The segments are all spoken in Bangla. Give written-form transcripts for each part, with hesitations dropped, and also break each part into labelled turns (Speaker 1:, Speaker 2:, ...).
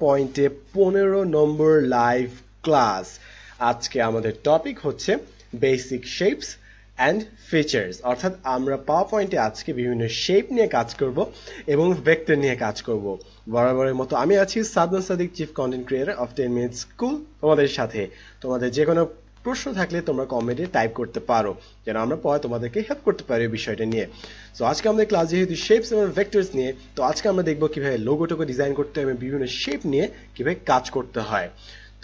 Speaker 1: পয়েন্টে 15 নম্বর লাইভ ক্লাস। আজকে আমাদের টপিক হচ্ছে বেসিক শেপস অ্যান্ড ফিচার্স, অর্থাৎ আমরা পাওয়ার পয়েন্টে আজকে বিভিন্ন শেপ নিয়ে কাজ করব এবং ভেক্টর নিয়ে কাজ করব। বরাবরের মতো আমি আছি Sadman Sadiq, chief content creator of 10 minutes school, তোমাদের সাথে। তোমাদের যে কোনো প্রশ্ন থাকলে তোমরা কমেন্টে টাইপ করতে পারো, যেন আমরা পরে তোমাদেরকে হেল্প করতে পারি এই বিষয়টা নিয়ে। সো আজকে আমাদের ক্লাস যেহেতু শেপস এবং ভেক্টরস নিয়ে, তো আজকে আমরা দেখবো কিভাবে লোগোটোকে ডিজাইন করতে হয় এবং বিভিন্ন শেপ নিয়ে কিভাবে কাজ করতে হয়।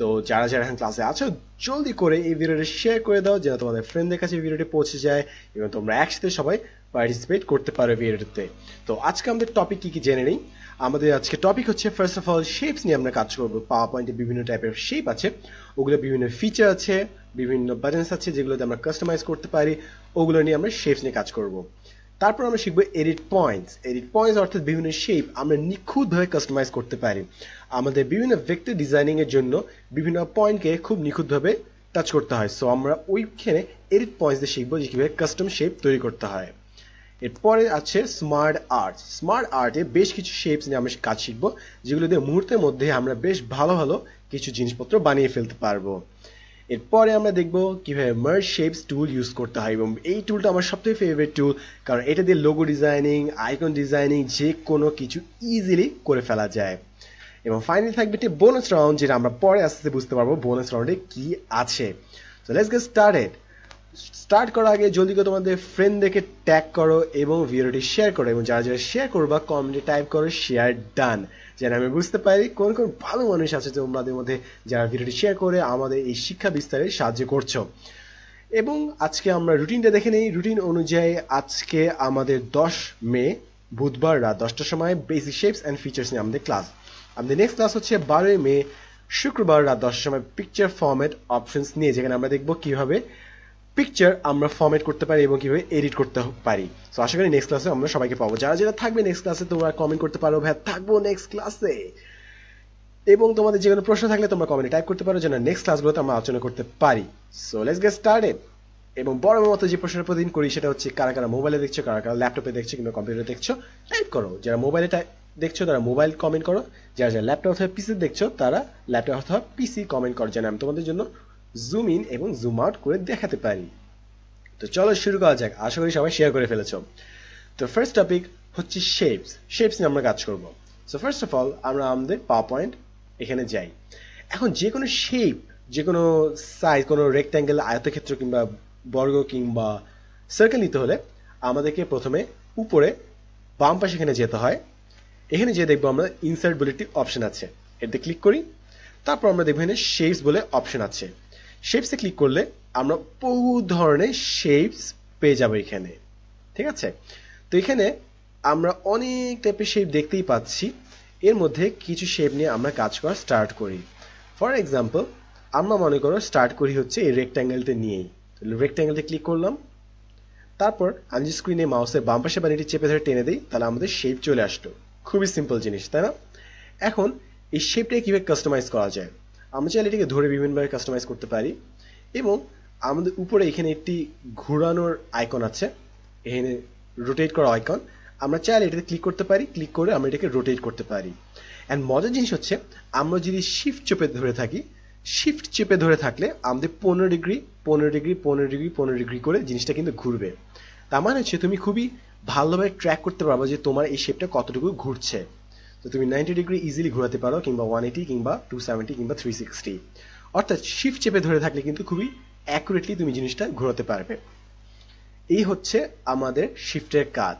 Speaker 1: তো যারা যারা এখন ক্লাসে আছো জলদি করে এই ভিডিওটি শেয়ার করে দাও, যেন তোমাদের ফ্রেন্ডদের কাছে ভিডিওটি পৌঁছে যায় এবং তোমরা একসাথে সবাই পার্টিসিপেট করতে পারো ভিডিওতে। তো আজকে আমাদের টপিক কি জেনে নেই। আমাদের আজকে টপিক হচ্ছে ফার্স্ট অফ অল শেপস নিয়ে আমরা কাজ করবো। পাওয়ার পয়েন্টে বিভিন্ন টাইপের শেপ আছে, ওগুলো বিভিন্ন ফিচার আছে, বিভিন্ন বাটনস আছে যেগুলোতে আমরা কাস্টমাইজ করতে পারি, ওগুলো নিয়ে আমরা শেপস নিয়ে কাজ করব। তারপর আমরা শিখবো এডিট পয়েন্টস। এডিট পয়েন্টস অর্থাৎ বিভিন্ন শেপ আমরা নিখুঁতভাবে কাস্টমাইজ করতে পারি। আমাদের বিভিন্ন ভেক্টর ডিজাইনিং এর জন্য বিভিন্ন পয়েন্টকে খুব নিখুঁতভাবে টাচ করতে হয়। সো আমরা ওইখানে এডিট পয়েন্টস দিয়ে শিখবো যে কিভাবে কাস্টম শেপ তৈরি করতে হয়। এরপরে আছে স্মার্ট আর্ট। স্মার্ট আর্টে বেশ কিছু শেপস নিয়ে আমরা কাজ শিখবো, যেগুলো দিয়ে মুহূর্তের মধ্যে আমরা বেশ ভালো ভালো কিছু জিনিসপত্র বানিয়ে ফেলতে পারবো। এরপরে আমরা দেখবো কিভাবে মার্জ শেপস টুল ইউজ করতে হয়, এবং এই টুলটা আমার সবথেকে ফেভারিট টুল, কারণ এটা দিয়ে লোগো ডিজাইনিং, আইকন ডিজাইনিং যে কোনো কিছু ইজিলি করে ফেলা যায়। এবং ফাইনালি থাকবে একটি বোনাস রাউন্ড, যেটা আমরা পরে আস্তে আস্তে বুঝতে পারবো বোনাস রাউন্ডে কি আছে। So let's get started. Start করার আগে জলদি করে তোমাদের ফ্রেন্ডদেরকে ট্যাগ করো এবং ভিডিওটি শেয়ার করো, এবং যারা যারা শেয়ার করবা কমেন্টে টাইপ করো শেয়ার ডান, যেন আমি বুঝতে পারি কোন কোন ভালো মানুষ আছে তোমাদের মধ্যে যারা ভিডিওটি শেয়ার করে আমাদের এই শিক্ষা বিস্তারে সাহায্য করছো। এবং আজকে আমরা রুটিনটা দেখে নেই। রুটিন অনুযায়ী আজকে আমাদের 10 মে বুধবার রাত 10টার সময় বেসিক শেপস অ্যান্ড ফিচার্স নিয়ে আমাদের ক্লাস। আমাদের নেক্সট ক্লাস হচ্ছে 12 মে শুক্রবার রাত 10টার সময় পিকচার ফরম্যাট অপশনস নিয়ে, যেখানে আমরা দেখবো কিভাবে পিকচার আমরা ফরম্যাট করতে পারি এবং কিভাবে এডিট করতে পারি। সো আশা করি নেক্সট ক্লাসে আমরা সবাইকে পাবো। যারা যারা থাকবে নেক্সট ক্লাসে তোমরা কমেন্ট করতে পারো, ভাই থাকবো নেক্সট ক্লাসে। এবং তোমাদের যে কোনো প্রশ্ন থাকলে তোমরা কমেন্টে টাইপ করতে পারো, যেন নেক্সট ক্লাসগুলোতে আমরা আলোচনা করতে পারি। So let's get started. এবং বড় মতো যে প্রশ্নটা প্রতিদিন করি সেটা হচ্ছে কারা কারা মোবাইলে দেখছো, কারা কারা ল্যাপটপে দেখছো কিংবা কম্পিউটারে দেখছো, টাইপ করো। যারা মোবাইলে দেখছো তারা মোবাইল কমেন্ট করো, যারা যারা ল্যাপটপ অথবা পিসি দেখছো তারা ল্যাপটপ অথবা পিসি কমেন্ট করো, যেন আমি তোমাদের জন্য জুম ইন এবং জুম আউট করে দেখাতে পারি। তো চলো শুরু করা যাক। আশা করি সবাই শেয়ার করে ফেলেছো। তো ফার্স্ট টপিক হচ্ছে শেপস। শেপস নিয়ে আমরা কাজ করব। সো ফার্স্ট অফ অল আমরা আমাদের পাওয়ার পয়েন্ট এখানে যাই। এখন যে কোনো শেপ, যে কোনো সাইজ, কোনো রেক্ট্যাঙ্গেল, আয়তক্ষেত্র কিংবা বর্গ কিংবা সার্কেল নিতে হলে আমাদেরকে প্রথমে উপরে বাম পাশে এখানে যেতে হয়। এখানে যে দেখবো আমরা ইনসার্ট বলে একটি অপশন আছে, এতে ক্লিক করি। তারপর আমরা দেখবো এখানে শেপস বলে অপশন আছে। শেপসে ক্লিক করলে আমরা বহু ধরনের শেপস পেয়ে যাবো এখানে, ঠিক আছে। তো এখানে আমরা অনেক টাইপের শেপ দেখতেই পাচ্ছি। এর মধ্যে কিছু শেপ নিয়ে আমরা কাজ করা স্টার্ট করি। ফর এক্সাম্পল আমরা মনে করো স্টার্ট করি হচ্ছে এই রেক্ট্যাঙ্গেলটা নিয়েই। রেক্ট্যাঙ্গেলটা ক্লিক করলাম, তারপর আমি যে স্ক্রিনে মাউসের বাম পাশে বানিটি চেপে ধরে টেনে দিই, তাহলে আমাদের শেপ চলে আসলো। খুবই সিম্পল জিনিস, তাই না? এখন এই শেপটাকে কিভাবে কাস্টমাইজ করা যায়, আমরা চাইলে এটাকে ধরে বিভিন্নভাবে কাস্টমাইজ করতে পারি। এবং আমাদের উপরে এখানে একটি ঘোরানোর আইকন আছে, এখানে রোটেট করা আইকন, আমরা চাইলে এটাতে ক্লিক করতে পারি। ক্লিক করে আমরা এটাকে রোটেট করতে পারি। অ্যান্ড মজার জিনিস হচ্ছে আমরা যদি শিফট চেপে ধরে থাকি, শিফট চেপে ধরে থাকলে আমাদের 15 ডিগ্রি 15 ডিগ্রি 15 ডিগ্রি 15 ডিগ্রি করে জিনিসটা কিন্তু ঘুরবে। তার মানে হচ্ছে তুমি খুবই ভালোভাবে ট্র্যাক করতে পারবে যে তোমার এই শেপটা কতটুকু ঘুরছে। তো তুমি 90 ডিগ্রি ইজিলি ঘোরাতে পারো, কিংবা 180 কিংবা 270 কিংবা 360। অর্থাৎ শিফট চেপে ধরে থাকলে কিন্তু খুবই অ্যাকুরেটলি তুমি জিনিসটা ঘোরাতে পারবে। এই হচ্ছে আমাদের শিফটের কাজ।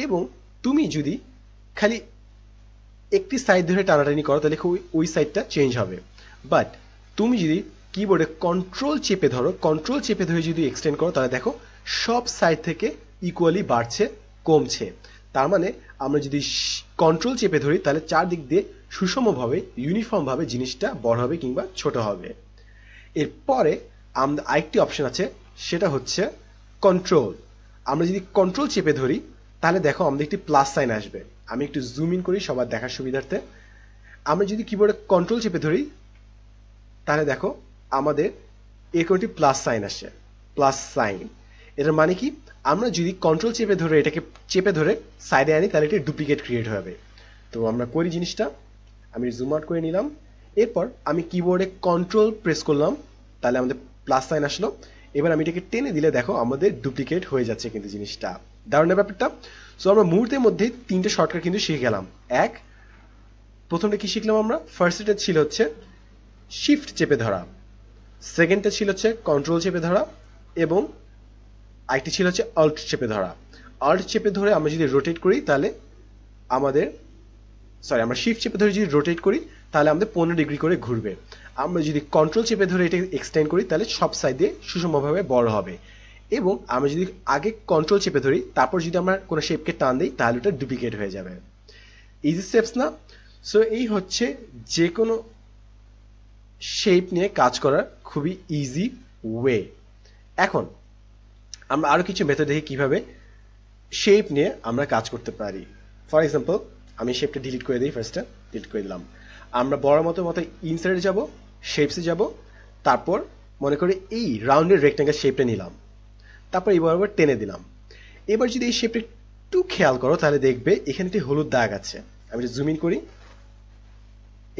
Speaker 1: এবং তুমি যদি খালি একটি সাইড ধরে টানাটানি করো তাহলে ওই সাইডটা চেঞ্জ হবে। বাট তুমি যদি কিবোর্ডে কন্ট্রোল চেপে ধরো, কন্ট্রোল চেপে ধরে যদি এক্সটেন্ড করো, তাহলে দেখো সব সাইড থেকে ইকুয়ালি বাড়ছে কমছে। তার মানে আমরা যদি কন্ট্রোল চেপে ধরি তাহলে চারদিক দিয়ে সুষমভাবে ইউনিফর্মভাবে জিনিসটা বড় হবে কিংবা ছোট হবে। এরপরে আমাদের আরেকটি অপশন আছে, সেটা হচ্ছে কন্ট্রোল। আমরা যদি কন্ট্রোল চেপে ধরি তাহলে দেখো আমাদের একটি প্লাস সাইন আসবে। আমি একটু জুম ইন করি সবার দেখার সুবিধার্থে। আমরা যদি কিবোর্ডে কন্ট্রোল চেপে ধরি তাহলে দেখো আমাদের এরকম একটি প্লাস সাইন আসছে, প্লাস সাইন। এটার মানে কি, আমরা যদি কন্ট্রোল চেপে ধরে এটাকে চেপে ধরে সাইডে আনি তাহলে এটি ডুপ্লিকেট ক্রিয়েট হবে। তো আমরা করি জিনিসটা, আমি জুম আউট করে নিলাম। এরপর আমি কিবোর্ডে কন্ট্রোল প্রেস করলাম, তাহলে আমাদের প্লাস সাইন আসলো। এবার আমি এটাকে টেনে দিলে দেখো আমাদের ডুপ্লিকেট হয়ে যাচ্ছে কিন্তু জিনিসটা। দারুণ ব্যাপারটা। সো আমরা মুহূর্তের মধ্যে 3টে শর্টকাট কিন্তু শিখে গেলাম। প্রথমটা কি শিখলাম আমরা? ফার্স্টটা ছিল হচ্ছে শিফট চেপে ধরা, সেকেন্ডটা ছিল হচ্ছে কন্ট্রোল চেপে ধরা, এবং আরেকটি ছিল হচ্ছে অল্ট চেপে ধরা। অল্ট চেপে ধরে আমরা যদি রোটেট করি তাহলে আমরা শিফট চেপে ধরে যদি রোটেট করি তাহলে আমাদের 15 ডিগ্রি করে ঘুরবে। আমরা যদি কন্ট্রোল চেপে ধরে এটা এক্সটেন্ড করি তাহলে সব সাইডে সুষমভাবে বড় হবে। এবং আমরা যদি আগে কন্ট্রোল চেপে ধরি তারপর যদি আমরা কোনো শেপকে টান দিই তাহলে ওটা ডুপ্লিকেট হয়ে যাবে। ইজি স্টেপস না? সো এই হচ্ছে যে কোনো শেপ নিয়ে কাজ করার খুবই ইজি ওয়ে। এখন আমরা আরো কিছু মেথড দেখি কিভাবে শেপ নিয়ে আমরা কাজ করতে পারি। ফর এক্সাম্পল আমি শেপটা ডিলিট করে দিই, ফার্স্টে ডিলিট করে দিলাম। আমরা বড় মতো ইনসার্টে যাব, শেপসে যাব, তারপর মনে করি এই রাউন্ডের রেক্ট্যাঙ্গেল শেপটা নিলাম, তারপর এই বরাবর টেনে দিলাম। এবার যদি এই শেপটা একটু খেয়াল করো তাহলে দেখবে এখানে একটি হলুদ দাগ আছে। আমি যদি জুম ইন করি,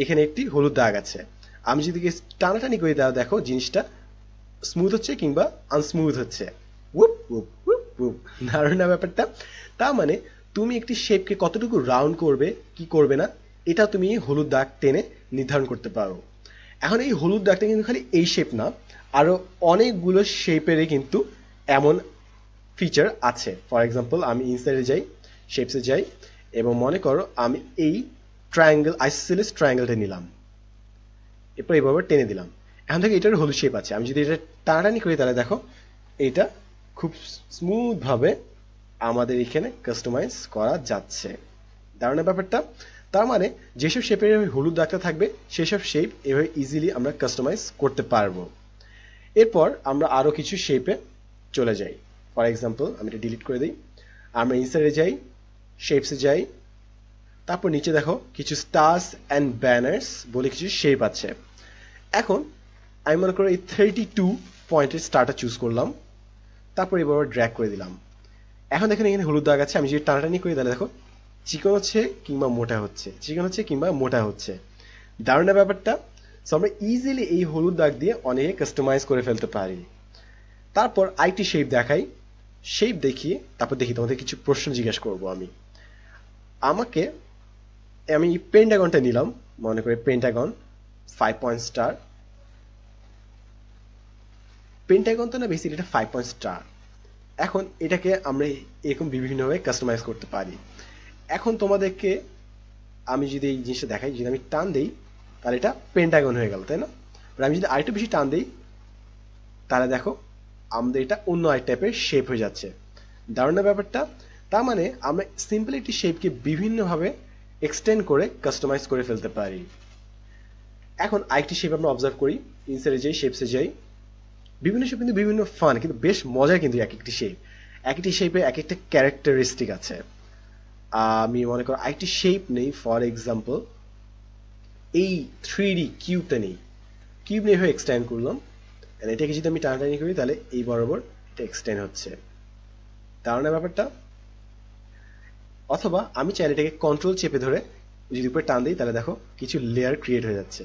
Speaker 1: এখানে একটি হলুদ দাগ আছে। আমি যদি টানাটানি করি তাহলে দেখো জিনিসটা স্মুথ হচ্ছে কিংবা আনস্মুথ হচ্ছে। দারুণ না ব্যাপারটা? তার মানে তুমি একটি শেপকে কতটুকু রাউন্ড করবে কি করবে না এটা তুমি হলুদ দাগ টেনে নির্ধারণ করতে পারো। এখন এই হলুদ দাগটা কিন্তু খালি এই শেপ না, আরো অনেকগুলো শেপেরই কিন্তু এমন ফিচার আছে। ফর এক্সাম্পল আমি ইনসাইডে যাই, শেপসে যাই, এবং মনে করো আমি এই ট্রায়াঙ্গেল আইসোসেলেস ট্রায়াঙ্গেলটা নিলাম, এরপর এইভাবে টেনে দিলাম। এখন থেকে এটার হলুদ শেপ আছে। আমি যদি এটা টানাটানি করি তাহলে দেখো এটা খুব স্মুথ ভাবে আমাদের এখানে কাস্টমাইজ করা যাচ্ছে। দারুণ ব্যাপারটা? তার মানে যেসব শেপের হলুদ দাগটা থাকবে সেসব শেপ এভাবে ইজিলি আমরা কাস্টমাইজ করতে পারবো। এরপর আমরা আরো কিছু শেপে চলে যাই। ফর এক্সাম্পল আমি এটা ডিলিট করে দিই। আমরা ইনসার্টে যাই, শেপসে যাই, তারপর নিচে দেখো কিছু স্টার্স অ্যান্ড ব্যানার্স বলে কিছু শেপ আছে। এখন আমি মনে করি এই 32 পয়েন্টের স্টারটা চুজ করলাম, তারপর এবার ড্র্যাগ করে দিলাম। এখন দেখেন এখানে হলুদ দাগ আছে। আমি যদি টানাটানি করি তাহলে দেখো চিকন হচ্ছে কিংবা মোটা হচ্ছে, চিকন হচ্ছে কিংবা মোটা হচ্ছে। দারুণ না ব্যাপারটা? সো আমরা ইজিলি এই হলুদ দাগ দিয়ে অনেকে কাস্টমাইজ করে ফেলতে পারি। তারপর আরেকটি শেপ দেখাই, শেপ দেখিয়ে তারপর দেখি তোমাদের কিছু প্রশ্ন জিজ্ঞাসা করবো। আমি পেন্টাগনটা নিলাম, মনে করি পেন্টাগন 5 পয়েন্ট স্টার। পেন্টাগন তো না, বেসিক্যালি এটা 5 পয়েন্ট স্টার। এখন এটাকে আমরা এরকম বিভিন্নভাবে কাস্টমাইজ করতে পারি। এখন তোমাদেরকে আমি যদি এই জিনিসটা দেখাই, যদি আমি টান দিই তাহলে এটা পেন্টাগন হয়ে গেল, তাই না? আর আমি যদি আরেকটু বেশি টান দিই তাহলে দেখো আমাদের এটা অন্য আরেক টাইপের শেপ হয়ে যাচ্ছে। দারুণ না ব্যাপারটা? তার মানে আমরা সিম্পলি একটি শেপকে বিভিন্নভাবে এক্সটেন্ড করে কাস্টমাইজ করে ফেলতে পারি। এখন আরেকটি শেপ আমরা অবজার্ভ করি, ইনসার্টে যাই, শেপসে যাই। বিভিন্ন শেপ কিন্তু বিভিন্ন ফান, কিন্তু বেশ মজার কিন্তু এক একটি শেপে এক একটা ক্যারেক্টারিস্টিক আছে। আমি মনে করো আরেকটি শেপ নেই, ফর এক্সাম্পল এই 3D কিউবটা নেই, কিউব নিয়ে হয়ে এক্সটেন্ড করলাম। এটাকে যদি আমি টানাটানি করি তাহলে এই বরাবর এটা এক্সটেন্ড হচ্ছে। তার না ব্যাপারটা? অথবা আমি চাইলে এটাকে কন্ট্রোল চেপে ধরে যদি উপরে টান দিই তাহলে দেখো কিছু লেয়ার ক্রিয়েট হয়ে যাচ্ছে।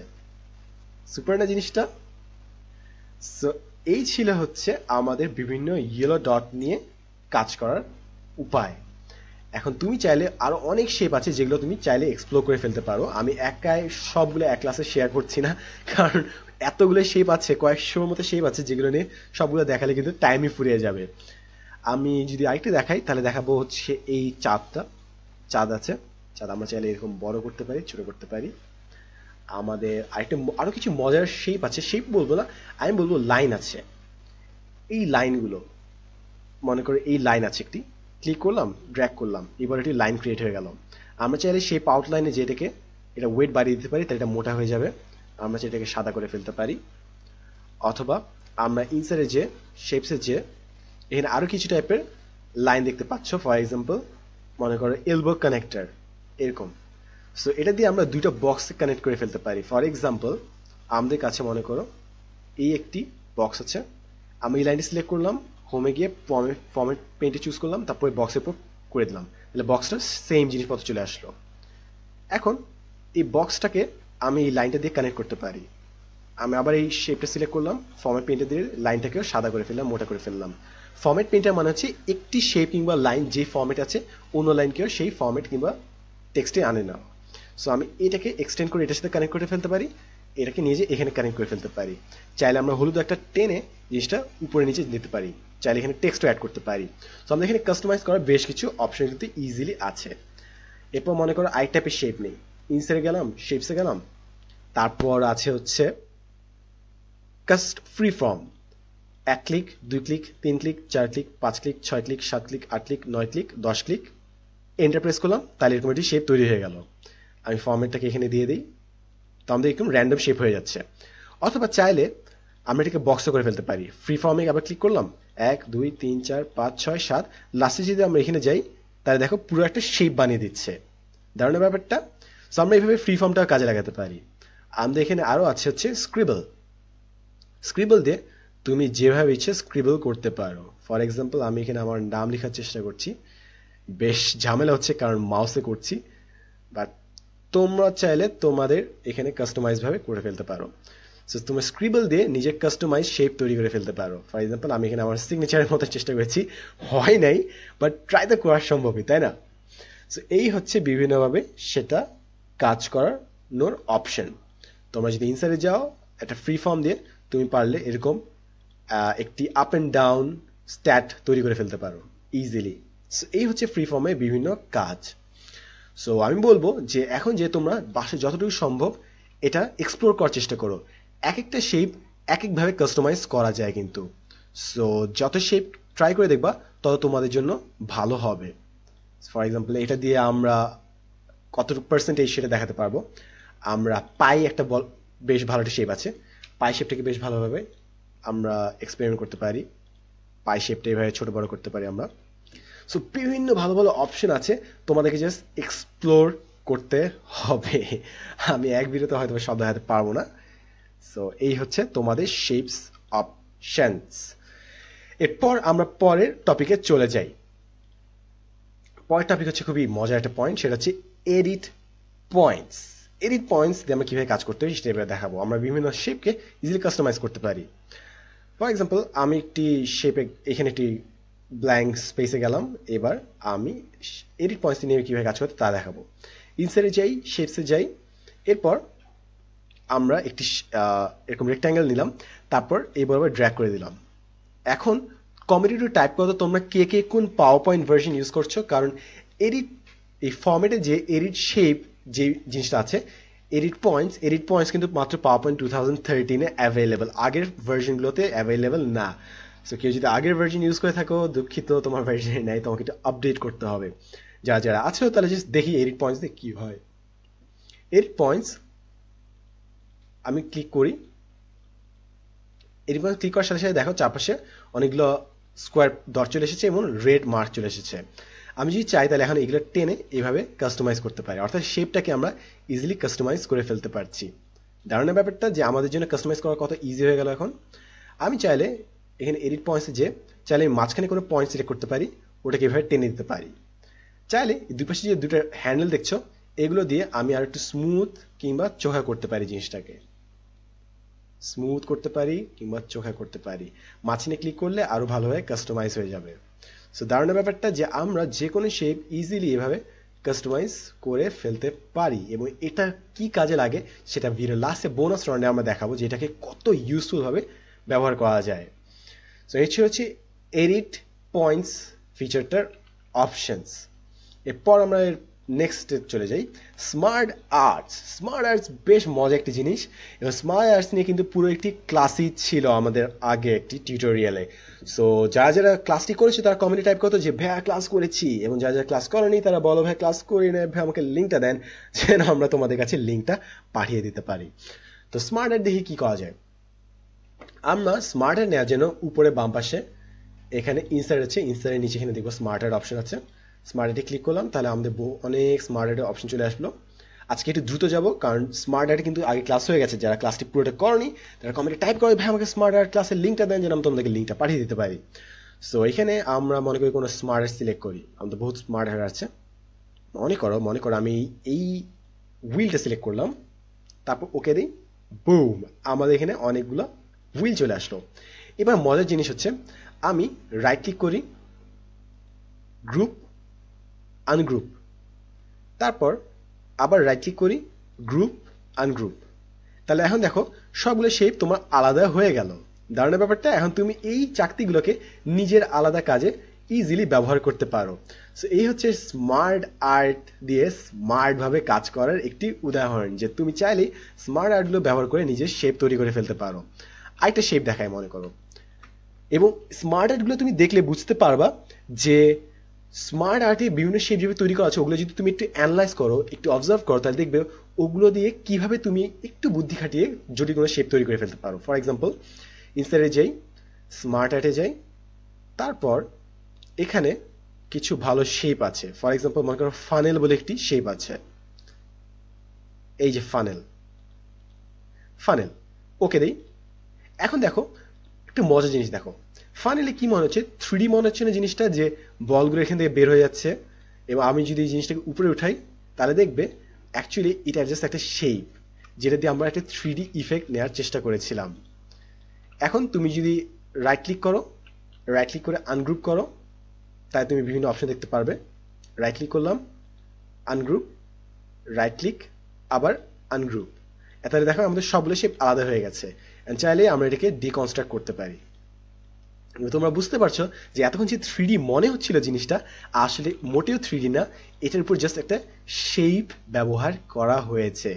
Speaker 1: সুপার না জিনিসটা? সো এই ছিল হচ্ছে আমাদের বিভিন্ন ইয়েলো ডট নিয়ে কাজ করার উপায়। এখন তুমি চাইলে আরো অনেক শেপ আছে যেগুলো তুমি চাইলে এক্সপ্লোর করে ফেলতে পারো। আমি একাই সবগুলো এক ক্লাসে শেয়ার করছি না, কারণ এতগুলো শেপ আছে, কয়েকশোর মতো শেপ আছে যেগুলো নিয়ে সবগুলো দেখালে কিন্তু টাইমই ফুরিয়ে যাবে। আমি যদি আরেকটা দেখাই তাহলে দেখাবো হচ্ছে এই চাঁদ আছে। চাঁদ আমরা চাইলে এরকম বড় করতে পারি, ছোট করতে পারি। আমাদের আরো কিছু মজার শেপ আছে, শেপ বলবো না, আমি বলবো লাইন আছে। এই লাইনগুলো মনে করে এই লাইন আছে, একটি ক্লিক করলাম, ড্র্যাগ করলাম, এবার একটি লাইন ক্রিয়েট হয়ে গেল। আমরা চাইলে শেপ আউটলাইনে যেটাকে এটা ওয়েট বাড়িয়ে দিতে পারি, তাহলে এটা মোটা হয়ে যাবে। আমরা সেটাকে সাদা করে ফেলতে পারি। অথবা আমরা ইনসার্টে যে শেপসে যে এখানে আরো কিছু টাইপের লাইন দেখতে পাচ্ছ। ফর এক্সাম্পল মনে করো এলবো কানেক্টর এরকম। সো এটা দিয়ে আমরা দুইটা বক্স কানেক্ট করে ফেলতে পারি। ফর এক্সাম্পল আমাদের কাছে মনে করো এই একটি বক্স আছে, আমি এই লাইনটি সিলেক্ট করলাম, হোমে গিয়ে ফরম্যাট পেইন্টে চুজ করলাম, তারপরে বক্সের উপর করে দিলাম, তাহলে বক্সটা সেম জিনিসপত্র চলে আসলো। এখন এই বক্সটাকে আমি এই লাইনটা দিয়ে কানেক্ট করতে পারি। আমি আবার এই শেপটা সিলেক্ট করলাম, ফরম্যাট পেইন্টার দিয়ে লাইনটাকেও সাদা করে ফেললাম, মোটা করে ফেললাম। ফরম্যাট পেইন্টার মানে হচ্ছে একটি শেপ কিংবা লাইন যে ফরম্যাট আছে অন্য লাইনকেও সেই ফরম্যাট কিংবা টেক্সটে আনে না। সো আমি এটাকে এক্সটেন্ড করে এটার সাথে কানেক্ট করে ফেলতে পারি, এটাকে নিয়ে যে এখানে কানেক্ট করে ফেলতে পারি। চাইলে আমরা হলুদ একটা টেনে জিনিসটা উপরে নিচে দিতে পারি, চাইলে এখানে টেক্সটও অ্যাড করতে পারি। সো আমাদের এখানে কাস্টমাইজ করার বেশ কিছু অপশন কিন্তু ইজিলি আছে। এরপর মনে করো আই টাইপের শেপ নেই, ইনসার্টে গেলাম, শেপসে গেলাম, তারপর আছে হচ্ছে কাস্ট free form, 1 click, 2 click, 3 click, 4 click, 5 click, 6 click, 7 click, 8 click, 9 click, 10 click, enter press করলাম, তাহলে এরকম একটি শেপ তৈরি হয়ে গেল। আমি ফরম্যাটটাকে এখানে দিয়ে দিই, তো আমাদের একদম র্যান্ডম শেপ হয়ে যাচ্ছে। অথবা চাইলে আমরা এটাকে বক্সও করে ফেলতে পারি। ফ্রি ফর্মে আবার ক্লিক করলাম, 1 2 3 4 5 6 7, লাস্টে যদি আমরা এখানে যাই তাহলে দেখো পুরো একটা শেপ বানিয়ে দিচ্ছে। দারুণ ব্যাপারটা। সো আমরা এইভাবে ফ্রি ফর্মটাও কাজে লাগাতে পারি। আমাদের এখানে আরো আছে হচ্ছে স্ক্রিবল। স্ক্রিবল দিয়ে তুমি যেভাবে ইচ্ছে স্ক্রিবল করতে পারো। ফর এক্সাম্পল আমি এখানে আমার নাম লেখার চেষ্টা করছি, বেশ ঝামেলা হচ্ছে কারণ মাউসে করছি, বাট তোমরা চাইলে তোমাদের এখানে কাস্টমাইজ ভাবে করে ফেলতে পারো। সো তুমি স্ক্রিবল দিয়ে নিজের কাস্টমাইজ শেপ তৈরি করে ফেলতে পারো। ফর এক্সাম্পল আমি এখানে আমার সিগনেচারের মতো চেষ্টা করেছি, হয় নাই, বাট ট্রাই তো করা সম্ভবই, তাই না? সো এই হচ্ছে বিভিন্নভাবে সেটা কাজ করানোর অপশন। তোমরা যদি ইনসার্টে যাও, একটা ফ্রি ফর্ম দিয়ে তুমি পারলে এরকম একটি আপ অ্যান্ড ডাউন স্ট্যাট তৈরি করে ফেলতে পারো ইজিলি। সো এই হচ্ছে ফ্রি ফর্মের বিভিন্ন কাজ। সো আমি বলবো যে এখন যে তোমরা বাসায় যতটুকু সম্ভব এটা এক্সপ্লোর করার চেষ্টা করো। এক একটা শেপ এক একভাবে কাস্টমাইজ করা যায় কিন্তু। সো যত শেপ ট্রাই করে দেখবা তত তোমাদের জন্য ভালো হবে। ফর এক্সাম্পল এটা দিয়ে আমরা কতটুকু পার্সেন্টেজ সেটা দেখাতে পারবো। আমরা পাই একটা বেশ ভালো একটা শেপ আছে, পাই শেপটাকে বেশ ভালোভাবে আমরা এক্সপেরিমেন্ট করতে পারি। পাই শেপটা এভাবে ছোট বড় করতে পারি আমরা। সো বিভিন্ন ভালো ভালো অপশন আছে, তোমাদেরকে জাস্ট এক্সপ্লোর করতে হবে। আমি এক ভিডিওতে হয়তো সব দেখাতে পারবো না। সো এই হচ্ছে তোমাদের শেপস অপশনস। এরপর আমরা পরের টপিকে চলে যাই। পরের টপিক হচ্ছে খুবই মজার একটা পয়েন্ট, সেটা হচ্ছে এডিট পয়েন্টস। এডিট পয়েন্টস দিয়ে আমরা কিভাবে কাজ করতে হয় সেটা এবার দেখাবো। আমরা বিভিন্ন শেপকে ইজিলি কাস্টমাইজ করতে পারি। ফর এক্সাম্পল আমি একটি শেপে এখানে একটি ব্ল্যাঙ্ক স্পেসে গেলাম, এবার আমি এডিট পয়েন্টস নিয়ে কিভাবে কাজ করতে তা দেখাবো। ইনসার্টে যাই, শেপসে যাই, এরপর আমরা একটি এরকম রেক্ট্যাঙ্গেল নিলাম, তারপর এই বরাবর ড্র্যাগ করে দিলাম। এখন কমেন্টে টাইপ করো তোমরা কে কে কোন পাওয়ার পয়েন্ট ভার্সন ইউজ করছো, কারণ এডিট এই ফরম্যাটে যে এডিট শেপ যে জিনিসটা আছে, এডিট পয়েন্টস কিন্তু মাত্র পাওয়ার পয়েন্ট 2013-এ অ্যাভেলেবল, আগের ভার্সনগুলোতে অ্যাভেলেবল না। সো কেউ যদি আগের ভার্সন ইউজ করে থাকো, দুঃখিত, তোমার ভার্সনে নাই, তোমাকে একটু আপডেট করতে হবে। যারা যারা আছো তাহলে জাস্ট দেখি এডিট পয়েন্টস দিয়ে কি হয়। এডিট পয়েন্টস আমি ক্লিক করি, এডিট পয়েন্টস ক্লিক করার সাথে সাথে দেখো চারপাশে অনেকগুলো স্কোয়ার ডট চলে এসেছে এবং রেড মার্ক চলে এসেছে। আমি যদি চাই তাহলে এখন এগুলো টেনে এইভাবে কাস্টমাইজ করতে পারি, অর্থাৎ শেপটাকে আমরা ইজিলি কাস্টমাইজ করে ফেলতে পারছি। দারুণ ব্যাপারটা যে আমাদের জন্য কাস্টমাইজ করা কত ইজি হয়ে গেল। এখন আমি চাইলে এখানে এডিট পয়েন্টসে যে চাইলে মাঝখানে কোনো পয়েন্ট সিলেক্ট করতে পারি, ওটাকে এভাবে টেনে দিতে পারি। চাইলে দুই পাশে যে দুটো হ্যান্ডেল দেখছো এগুলো দিয়ে আমি আর একটু স্মুথ কিংবা চোখা করতে পারি, জিনিসটাকে স্মুথ করতে পারি কিংবা চোখা করতে পারি। মাঝখানে ক্লিক করলে আরো ভালোভাবে কাস্টমাইজ হয়ে যাবে। সো দারুণ ব্যাপারটা যে আমরা যে কোনো শেপ ইজিলি এভাবে কাস্টমাইজ করে ফেলতে পারি, এবং এটা কি কাজে লাগে সেটা ভিডিও লাস্টে বোনাস রাউন্ডে আমরা দেখাবো যে এটাকে কত ইউজফুল ভাবে ব্যবহার করা যায়। সো এই হচ্ছে এডিট পয়েন্টস ফিচারটার অপশনস। এরপর আমরা নেক্সট চলে যাই স্মার্ট আর্টস। স্মার্ট আর্টস বেশ মজা একটি জিনিস, এবং স্মার্ট আর্টস নিয়ে কিন্তু পুরো একটি ক্লাসই ছিল আমাদের আগে একটি টিউটোরিয়ালে। সো যারা যারা ক্লাসটি করেছে তারা কমেন্টে টাইপ করতো যে ভাইয়া ক্লাস করেছি, এবং যারা যারা ক্লাস করেনি তারা বলো ভাই ক্লাস করি না, ভাই আমাকে লিঙ্কটা দেন যেন আমরা তোমাদের কাছে লিঙ্কটা পাঠিয়ে দিতে পারি। তো স্মার্ট আর্ট দেখি কি করা যায়। আমরা স্মার্ট আর্ট নেওয়ার জন্য উপরে বাম পাশে এখানে ইনসার্ট আছে, ইনসার্টের নিচে এখানে দেখবো স্মার্ট আর্ট অপশন আছে। স্মার্ট আর্টে ক্লিক করলাম, তাহলে আমাদের অনেক স্মার্ট আর্টের অপশন চলে আসলো। আজকে একটু দ্রুত যাব কারণ স্মার্ট আর্টে কিন্তু আগে ক্লাস হয়ে গেছে, যারা ক্লাসটি পুরোটা করনি তারা কমেন্টে টাইপ করে ভাই আমাকে স্মার্ট আর্ট ক্লাসের লিঙ্কটা দেন যেন আমি তোমাদেরকে লিঙ্কটা পাঠিয়ে দিতে পারি। সো এখানে আমরা মনে করি কোনো স্মার্ট আর্ট সিলেক্ট করি, আমাদের বহুত স্মার্ট আর্ট আছে। মনে করো আমি এই হুইলটা সিলেক্ট করলাম, তারপর ওকে দিই, বুম, আমাদের এখানে অনেকগুলো হুইল চলে আসলো। এবার মজার জিনিস হচ্ছে আমি রাইট ক্লিক করি, গ্রুপ, আনগ্রুপ, তারপর আবার রাইট ক্লিক করি, গ্রুপ, আনগ্রুপ। তাহলে এখন দেখো সবগুলো শেপ তোমার আলাদা হয়ে গেল। দারুণ ব্যাপারটা। এখন তুমি এই চাকতিগুলোকে নিজের আলাদা কাজে ইজিলি ব্যবহার করতে পারো। সো এই হচ্ছে স্মার্ট আর্ট দিয়ে স্মার্ট ভাবে কাজ করার একটি উদাহরণ, যে তুমি চাইলে স্মার্ট আর্টগুলো ব্যবহার করে নিজের শেপ তৈরি করে ফেলতে পারো। আরেকটা শেপ দেখায় মনে করো, এবং স্মার্ট আর্টগুলো তুমি দেখলে বুঝতে পারবা যে স্মার্ট আর্টে বিভিন্ন শেপ যেভাবে তৈরি করা আছে, ওগুলো যদি তুমি একটু অ্যানালাইজ করো, একটু অবজার্ভ করো, তাহলে দেখবে ওগুলো দিয়ে কিভাবে তুমি একটু বুদ্ধি খাটিয়ে জটিল কোনো শেপ তৈরি করে ফেলতে পারো। ফর এক্সাম্পল, ইনসাইডে যাই, স্মার্ট আর্টে যাই, তারপর এখানে কিছু ভালো শেপ আছে। ফর এক্সাম্পল মনে করো ফানেল বলে একটি শেপ আছে, এই যে ফানেল, ফানেল, ওকে দেই। এখন দেখো একটু মজার জিনিস দেখো, ফানেলে কি মনে হচ্ছে, 3D মনে হচ্ছে না জিনিসটা, যে বলগুলো এখান থেকে বের হয়ে যাচ্ছে, এবং আমি যদি এই জিনিসটাকে উপরে উঠাই তাহলে দেখবে অ্যাকচুয়ালি এটা জাস্ট একটা শেপ, যেটা দিয়ে আমরা একটা 3D ইফেক্ট নেওয়ার চেষ্টা করেছিলাম। এখন তুমি যদি রাইট ক্লিক করো, রাইট ক্লিক করে আনগ্রুপ করো, তাই তুমি বিভিন্ন অপশন দেখতে পারবে। রাইট ক্লিক করলাম, আনগ্রুপ, রাইট ক্লিক, আবার আনগ্রুপ। তাহলে দেখো আমাদের সবগুলো শেপ আলাদা হয়ে গেছে। চাইলে আমরা এটাকে ডিকনস্ট্রাক্ট করতে পারি। তোমরা বুঝতে পারছো যে এতক্ষণ যে 3D মনে হচ্ছিল জিনিসটা, আসলে মোটেও 3D না, এটার উপর জাস্ট একটা শেপ ব্যবহার করা হয়েছে।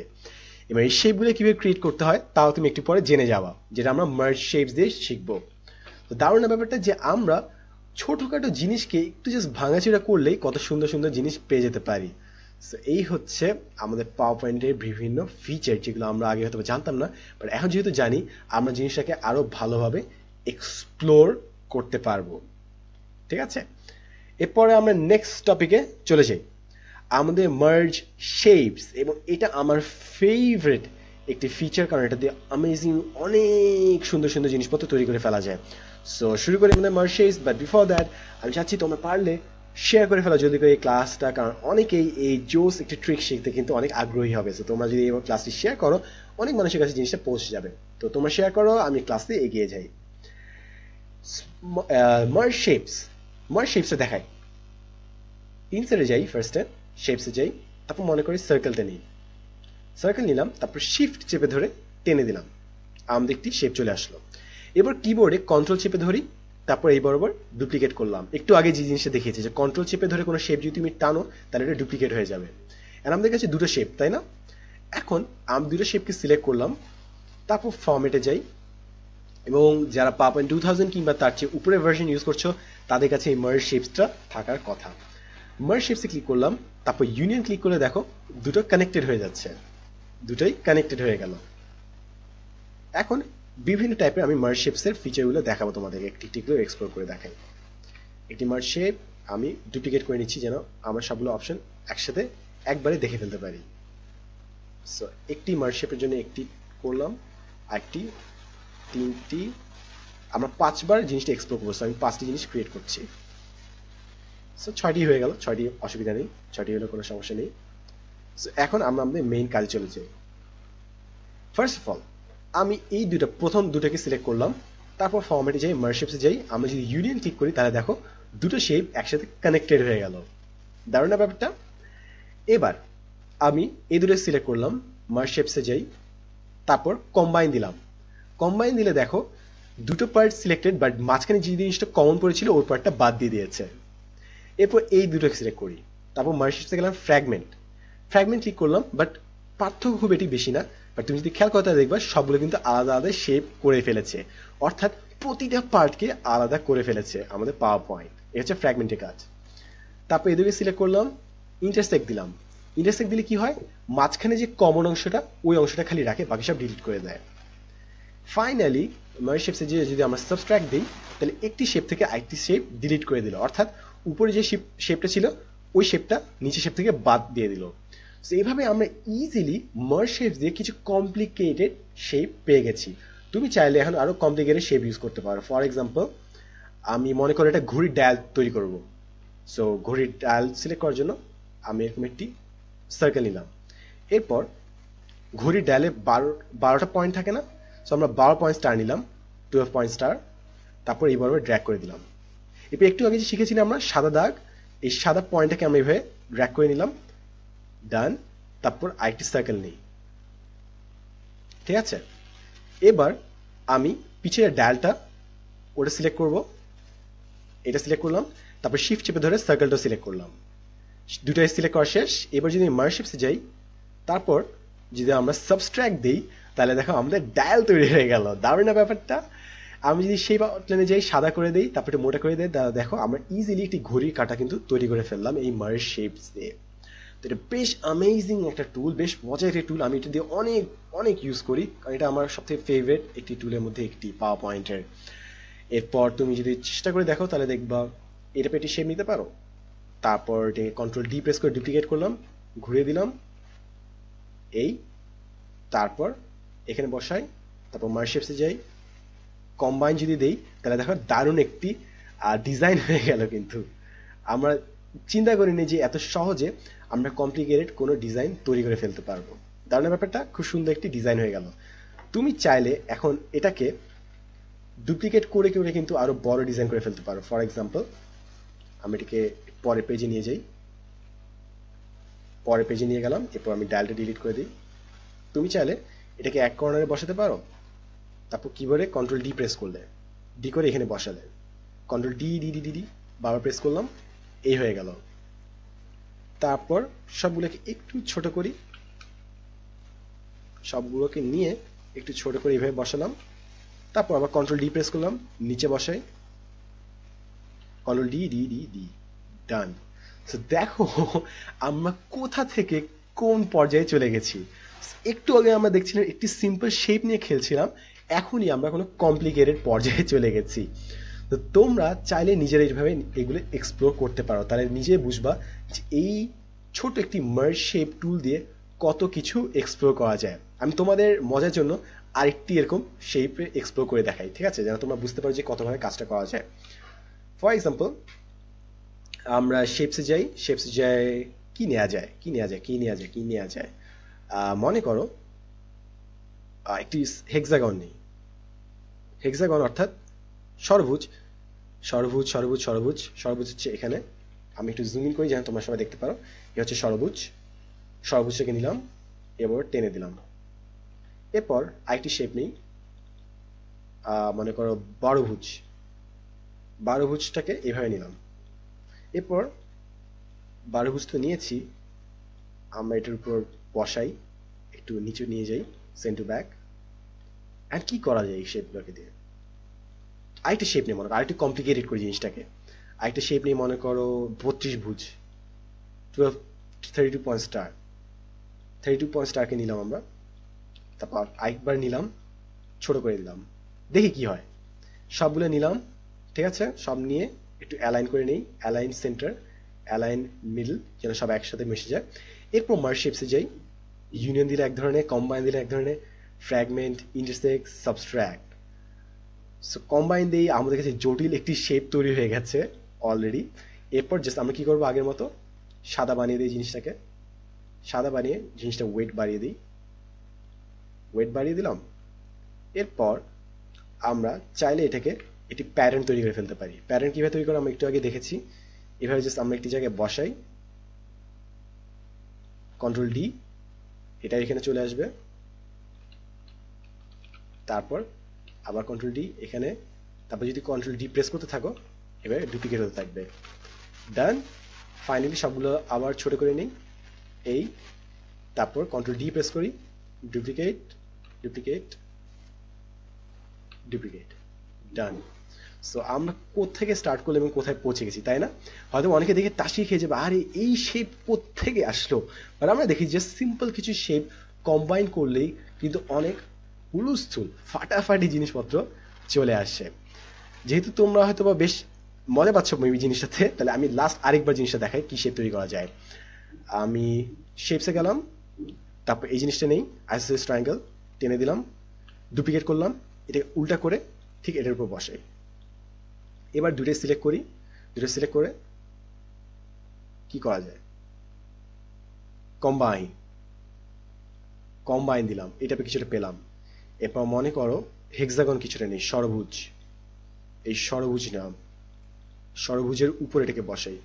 Speaker 1: এবার এই শেপগুলো কিভাবে ক্রিয়েট করতে হয় তাও তুমি একটু পরে জেনে যাবা, যেটা আমরা মার্জ শেপস দিয়ে শিখবো। তো দারুণ ব্যাপারটা যে আমরা ছোটখাটো জিনিসকে একটু জাস্ট ভাঙাচোরা করলেই কত সুন্দর সুন্দর জিনিস পেয়ে যেতে পারি। সো এই হচ্ছে আমাদের পাওয়ার পয়েন্টের বিভিন্ন ফিচার, যেগুলো আমরা আগে হয়তো জানতাম না, বাট এখন যেহেতু জানি আমরা জিনিসটাকে আরো ভালোভাবে এক্সপ্লোর করতে পারবো। ঠিক আছে, এরপরে আমরা নেক্সট টপিকে চলে যাই, আমাদের মার্জ শেপস। এবং এটা আমার ফেভারিট একটি ফিচার, কারণ এটা দিয়ে অ্যামেজিং অনেক সুন্দর সুন্দর জিনিসপত্র তৈরি করে ফেলা যায়। সো শুরু করি আমাদের merge shapes, but before that আমি চাচ্ছি তোমরা পারলে শেয়ার করে ফেলা যদি করে এই ক্লাসটা, কারণ অনেকেই এই জোস একটি ট্রিক শিখতে কিন্তু অনেক আগ্রহী হবে। সো তোমরা যদি এই ক্লাসটি শেয়ার করো, অনেক মানুষের কাছে জিনিসটা পৌঁছে যাবে। তো তোমরা শেয়ার করো, আমি ক্লাসে এগিয়ে যাই। মার্জ শেপস, মার্জ শেপসে দেখাই, ইনসার্টে যাই, ফার্স্টে শেপসে যাই, তারপর মনে করি সার্কেলটা নিই, সার্কেল নিলাম, তারপর শিফট চেপে ধরে টেনে দিলাম, আমাদের একটি শেপ চলে আসলো। এবার কিবোর্ডে কন্ট্রোল চেপে ধরি, তারপর এই বরাবর ডুপ্লিকেট করলাম। একটু আগে যে জিনিসটা দেখিয়েছি যে কন্ট্রোল চেপে ধরে কোনো শেপ যদি তুমি টানো তাহলে এটা ডুপ্লিকেট হয়ে যাবে। আর আমাদের কাছে দুটো শেপ, তাই না? এখন আমি দুটো শেপকে সিলেক্ট করলাম, তারপর ফরম্যাটে যাই, এবং যারা পাওয়ারপয়েন্ট 2000 কিংবা তার চেয়ে উপরে ভার্সন ইউজ করছো তাদের কাছে এই মার্জ শেপসটা থাকার কথা। মার্জ শেপসে ক্লিক করলাম, তারপর ইউনিয়ন ক্লিক করলে দেখো দুটো কানেক্টেড হয়ে যাচ্ছে, দুটোই কানেক্টেড হয়ে গেল। এখন বিভিন্ন টাইপের আমি মার্জ শেপসের ফিচারগুলো দেখাবো তোমাদেরকে, একটি একটি করে এক্সপ্লোর করে দেখাই। একটি মার্জ শেপ আমি ডুপ্লিকেট করে নিচ্ছি যেন আমার সবগুলো অপশন একসাথে একবারে দেখে ফেলতে পারি। সো একটি মার্জ শেপের জন্য একটি করলাম, আরেকটি, তিনটি, আমরা 5 বার জিনিসটা এক্সপ্লোর করবো। আমি 5টি জিনিস ক্রিয়েট করছি। সো 6টি হয়ে গেল, 6টি অসুবিধা নেই, 6টি হলে কোনো সমস্যা নেই। সো এখন আমরা আমাদের মেইন কাজে চলে যাই। ফার্স্ট অফ অল আমি এই প্রথম দুটোকে সিলেক্ট করলাম, তারপর ফরম্যাটে যাই, মার্জ শেপসে যাই, আমরা যদি ইউনিয়ন ক্লিক করি তাহলে দেখো দুটো শেপ একসাথে কানেক্টেড হয়ে গেল। দারুণ না ব্যাপারটা? এবার আমি এই দুটো সিলেক্ট করলাম, মার্জ শেপসে যাই, তারপর কম্বাইন দিলাম। কম্বাইন দিলে দেখো দুটো পার্ট সিলেক্টেড, বাট মাঝখানে যে জিনিসটা কমন পড়েছিল ওর পার্টটা বাদ দিয়ে দিয়েছে। এরপর এই দুটোকে সিলেক্ট করি, তারপর মার্জ শেপসে গেলাম, ফ্র্যাগমেন্ট, ফ্র্যাগমেন্ট ক্লিক করলাম, বাট পার্থক্য খুব এটি বেশি না, বাট তুমি যদি খেয়াল করতে দেখবা সবগুলো কিন্তু আলাদা আলাদা শেপ করে ফেলেছে, অর্থাৎ প্রতিটা পার্টকে আলাদা করে ফেলেছে আমাদের পাওয়ার পয়েন্ট। এটা হচ্ছে ফ্র্যাগমেন্টের কাজ। তারপর এদিকে সিলেক্ট করলাম, ইন্টারসেক্ট দিলাম। ইন্টারসেক্ট দিলে কি হয়, মাঝখানে যে কমন অংশটা ওই অংশটা খালি রাখে, বাকি সব ডিলিট করে দেয়। ফাইনালি মার্জ শেপসে যে যদি আমরা সাবট্রাক্ট দিই তাহলে একটি শেপ থেকে আরেকটি শেপ ডিলিট করে দিল, অর্থাৎ উপরে যে শেপটা ছিল ওই শেপটা নিচে শেপ থেকে বাদ দিয়ে দিল। সো এইভাবে আমরা ইজিলি মার্জ শেপস দিয়ে কিছু কমপ্লিকেটেড শেপ পেয়ে গেছি। তুমি চাইলে এখন আরো কমপ্লিকেটেড শেপ ইউজ করতে পারো। ফর এক্সাম্পল আমি মনে করি একটা ঘড়ির ডায়াল তৈরি করব। সো ঘড়ির ডায়াল সিলেক্ট করার জন্য আমি এরকম একটি সার্কেল নিলাম, এরপর ঘড়ির ডায়ালে 12টা পয়েন্ট থাকে না, সো আমরা 12 পয়েন্ট স্টার নিলাম, 12 পয়েন্ট স্টার, তারপর এইভাবে ড্র্যাগ করে দিলাম। এরপর একটু আগে যে শিখেছিলাম আমরা সাদা দাগ, এই সাদা পয়েন্টটাকে আমরা এইভাবে ড্র্যাগ করে নিলাম, ডান। তারপর আরেকটি সার্কেল নেই, ঠিক আছে। এবার আমি পিছের ডায়ালটা ওটা সিলেক্ট করব, এটা সিলেক্ট করলাম, তারপর শিফট চেপে ধরে সার্কেলটা সিলেক্ট করলাম, দুটাই সিলেক্ট করা শেষ। এবার যদি মার্জ শেপসে যাই, তারপর যদি আমরা সাবস্ট্রাক্ট দিই, তাহলে দেখো আমাদের ডায়াল তৈরি হয়ে গেল। দারুণ না ব্যাপারটা? আমি যদি সেই আউটলাইনে যাই, সাদা করে দিই, তারপর একটু মোটা করে দিই, দেখো আমরা ইজিলি একটি ঘড়ির কাঁটা কিন্তু তৈরি করে ফেললাম এই মার্জ শেপস দিয়ে। তো এটা বেশ অ্যামেজিং একটা টুল, বেশ মজার একটা টুল। আমি এটা দিয়ে অনেক অনেক ইউজ করি, কারণ এটা আমার সবথেকে ফেভারিট একটি টুলের মধ্যে একটি, পাওয়ার পয়েন্টের। এরপর তুমি যদি চেষ্টা করে দেখো, তাহলে দেখবা এটা পেটি শেপ নিতে পারো। তারপর এটাকে কন্ট্রোল ডি প্রেস করে ডুপ্লিকেট করলাম, ঘুরিয়ে দিলাম এই, তারপর এখানে বসাই, তারপর মার্জ শেপসে যাই, কম্বাইন যদি দেই, তাহলে দেখো দারুণ একটি ডিজাইন হয়ে গেল। কিন্তু আমরা চিন্তা করিনি যে এত সহজে আমরা কমপ্লিকেটেড কোনো ডিজাইন তৈরি করে ফেলতে পারবো। দারুণ ব্যাপারটা, খুব সুন্দর একটি ডিজাইন হয়ে গেল। তুমি চাইলে এখন এটাকে ডুপ্লিকেট করে করে কিন্তু আরো বড় ডিজাইন করে ফেলতে পারো। ফর এক্সাম্পল, আমি এটাকে পরের পেজে নিয়ে যাই, পরের পেজে নিয়ে গেলাম, এরপর আমি ডায়ালটা ডিলিট করে দিই। তুমি চাইলে এটাকে এক কর্নারে বসাতে পারো, তারপর কিবোর্ডে কন্ট্রোল ডি প্রেস করলে, ডি করে এখানে বসালে, control D D D D D বারবার প্রেস করলাম, এই হয়ে গেল। তারপর সবগুলোকে একটু ছোট করি, সবগুলোকে নিয়ে একটু ছোট করে এইভাবে বসালাম, তারপর আবার কন্ট্রোল ডি প্রেস করলাম, নিচে বসাই, control D D D D, done. So দেখো আমরা কোথা থেকে কোন পর্যায়ে চলে গেছি। একটু আগে আমরা দেখছিলাম একটি সিম্পল শেপ নিয়ে খেলছিলাম, এখনই আমরা কোনো কমপ্লিকেটেড পর্যায়ে চলে গেছি। তো তোমরা চাইলে নিজেরা এইভাবে এগুলো এক্সপ্লোর করতে পারো, তাহলে নিজে বুঝবা যে এই ছোট একটি মার্জ শেপ টুল দিয়ে কত কিছু এক্সপ্লোর করা যায়। আমি তোমাদের মজার জন্য আরেকটি এরকম শেপে এক্সপ্লোর করে দেখাই, ঠিক আছে, যেন তোমরা বুঝতে পারো যে কতভাবে কাজটা করা যায়। ফর এক্সাম্পল, আমরা শেপসে যাই, শেপসে যাই, কি নেওয়া যায়, কি নেওয়া যায়, কি নেওয়া যায়, কি নেওয়া যায়, মনে করো একটি হেক্সাগন নেই। হেক্সাগন অর্থাৎ ষড়ভুজ, ষড়ভুজ ষড়ভুজ ষড়ভুজ, ষড়ভুজ হচ্ছে এখানে, আমি একটু জুম ইন করি যেন তোমরা সবাই দেখতে পারো। এ হচ্ছে ষড়ভুজ, ষড়ভুজটাকে নিলাম, এবার টেনে দিলাম। এরপর আরেকটি শেপ নেই, মনে করো বারোভুজ, বারোভুজটাকে এভাবে নিলাম। এরপর বারোভুজ তো নিয়েছি, আমরা এটার উপর বসাই, একটু নিচে নিয়ে যাই, সেন্ড টু ব্যাক। আর কি করা যায় এই শেপগুলোকে দিয়ে? আরেকটা শেপ নিয়ে মনে করো, আরেকটু কমপ্লিকেটেড করি জিনিসটাকে। আরেকটা শেপ নিয়ে মনে করো 32 ভুজ, 32 পয়েন্ট স্টার, 32 পয়েন্ট স্টারকে নিলাম আমরা, তারপর আরেকবার নিলাম, ছোট করে দিলাম, দেখি কি হয়। সবগুলো নিলাম, ঠিক আছে, সব নিয়ে একটু অ্যালাইন করে নেই, অ্যালাইন সেন্টার, অ্যালাইন মিডল, যেন সব একসাথে মিশে যায়। এরপর মার্জ শেপসে যাই, ইউনিয়ন দিলে এক ধরনের, কম্বাইন দিলে এক ধরনের, fragment, intersect, subtract. So combine দিয়ে আমাদের কাছে জটিল একটি শেপ তৈরি হয়ে গেছে অলরেডি। এরপর জাস্ট আমরা কি করবো, আগের মতো সাদা বানিয়ে দিই জিনিসটাকে, সাদা বানিয়ে জিনিসটা ওয়েট বাড়িয়ে দিই, ওয়েট বাড়িয়ে দিলাম। এরপর আমরা চাইলে এটাকে একটি প্যাটার্ন তৈরি করে ফেলতে পারি। প্যাটার্ন কিভাবে তৈরি করে আমরা একটু আগে দেখেছি। এভাবে জাস্ট আমরা একটি জায়গায় বসাই, কন্ট্রোল ডি, এটা এখানে চলে আসবে, তারপর আবার কন্ট্রোল ডি এখানে, তারপর যদি কন্ট্রোল ডি প্রেস করতে থাকো, এবার ডুপ্লিকেট হতে থাকবে, ডান। ফাইনালি সবগুলো আবার ছোট করে নিই, এই, তারপর কন্ট্রোল ডি প্রেস করি, ডুপ্লিকেট, ডুপ্লিকেট, ডুপ্লিকেট, ডান। সো আমরা কোত্থেকে স্টার্ট করলাম এবং কোথায় পৌঁছে গেছি, তাই না? হয়তো অনেকে দেখে তাসি খেয়ে যাবে, আরে এই শেপ কোত্থেকে আসলো। আর আমরা দেখি যে সিম্পল কিছু শেপ কম্বাইন করলেই কিন্তু অনেক হুলস্থুল ফাটাফাটি জিনিসপত্র চলে আসে। যেহেতু তোমরা হয়তো বা বেশ মজা পাচ্ছ মেবি জিনিসটাতে, তাহলে আমি লাস্ট আরেকবার জিনিসটা দেখাই কি শেপ তৈরি করা যায়। আমি শেপসে গেলাম, তারপর এই জিনিসটা নেই, আইসোসেলেস ট্রায়াঙ্গেল টেনে দিলাম, ডুপ্লিকেট করলাম, এটাকে উল্টা করে ঠিক এটার উপর বসাই। এবার দুটোই সিলেক্ট করি, দুটো সিলেক্ট করে কি করা যায়, কম্বাইন, কম্বাইন দিলাম, এটা কিছুটা পেলাম। এরপর মনে করো হেক্সাগন কিছুটা নেই, ষড়ভুজ, এই ষড়ভুজ নাম, ষড়ভুজের উপরে এটাকে বসাই,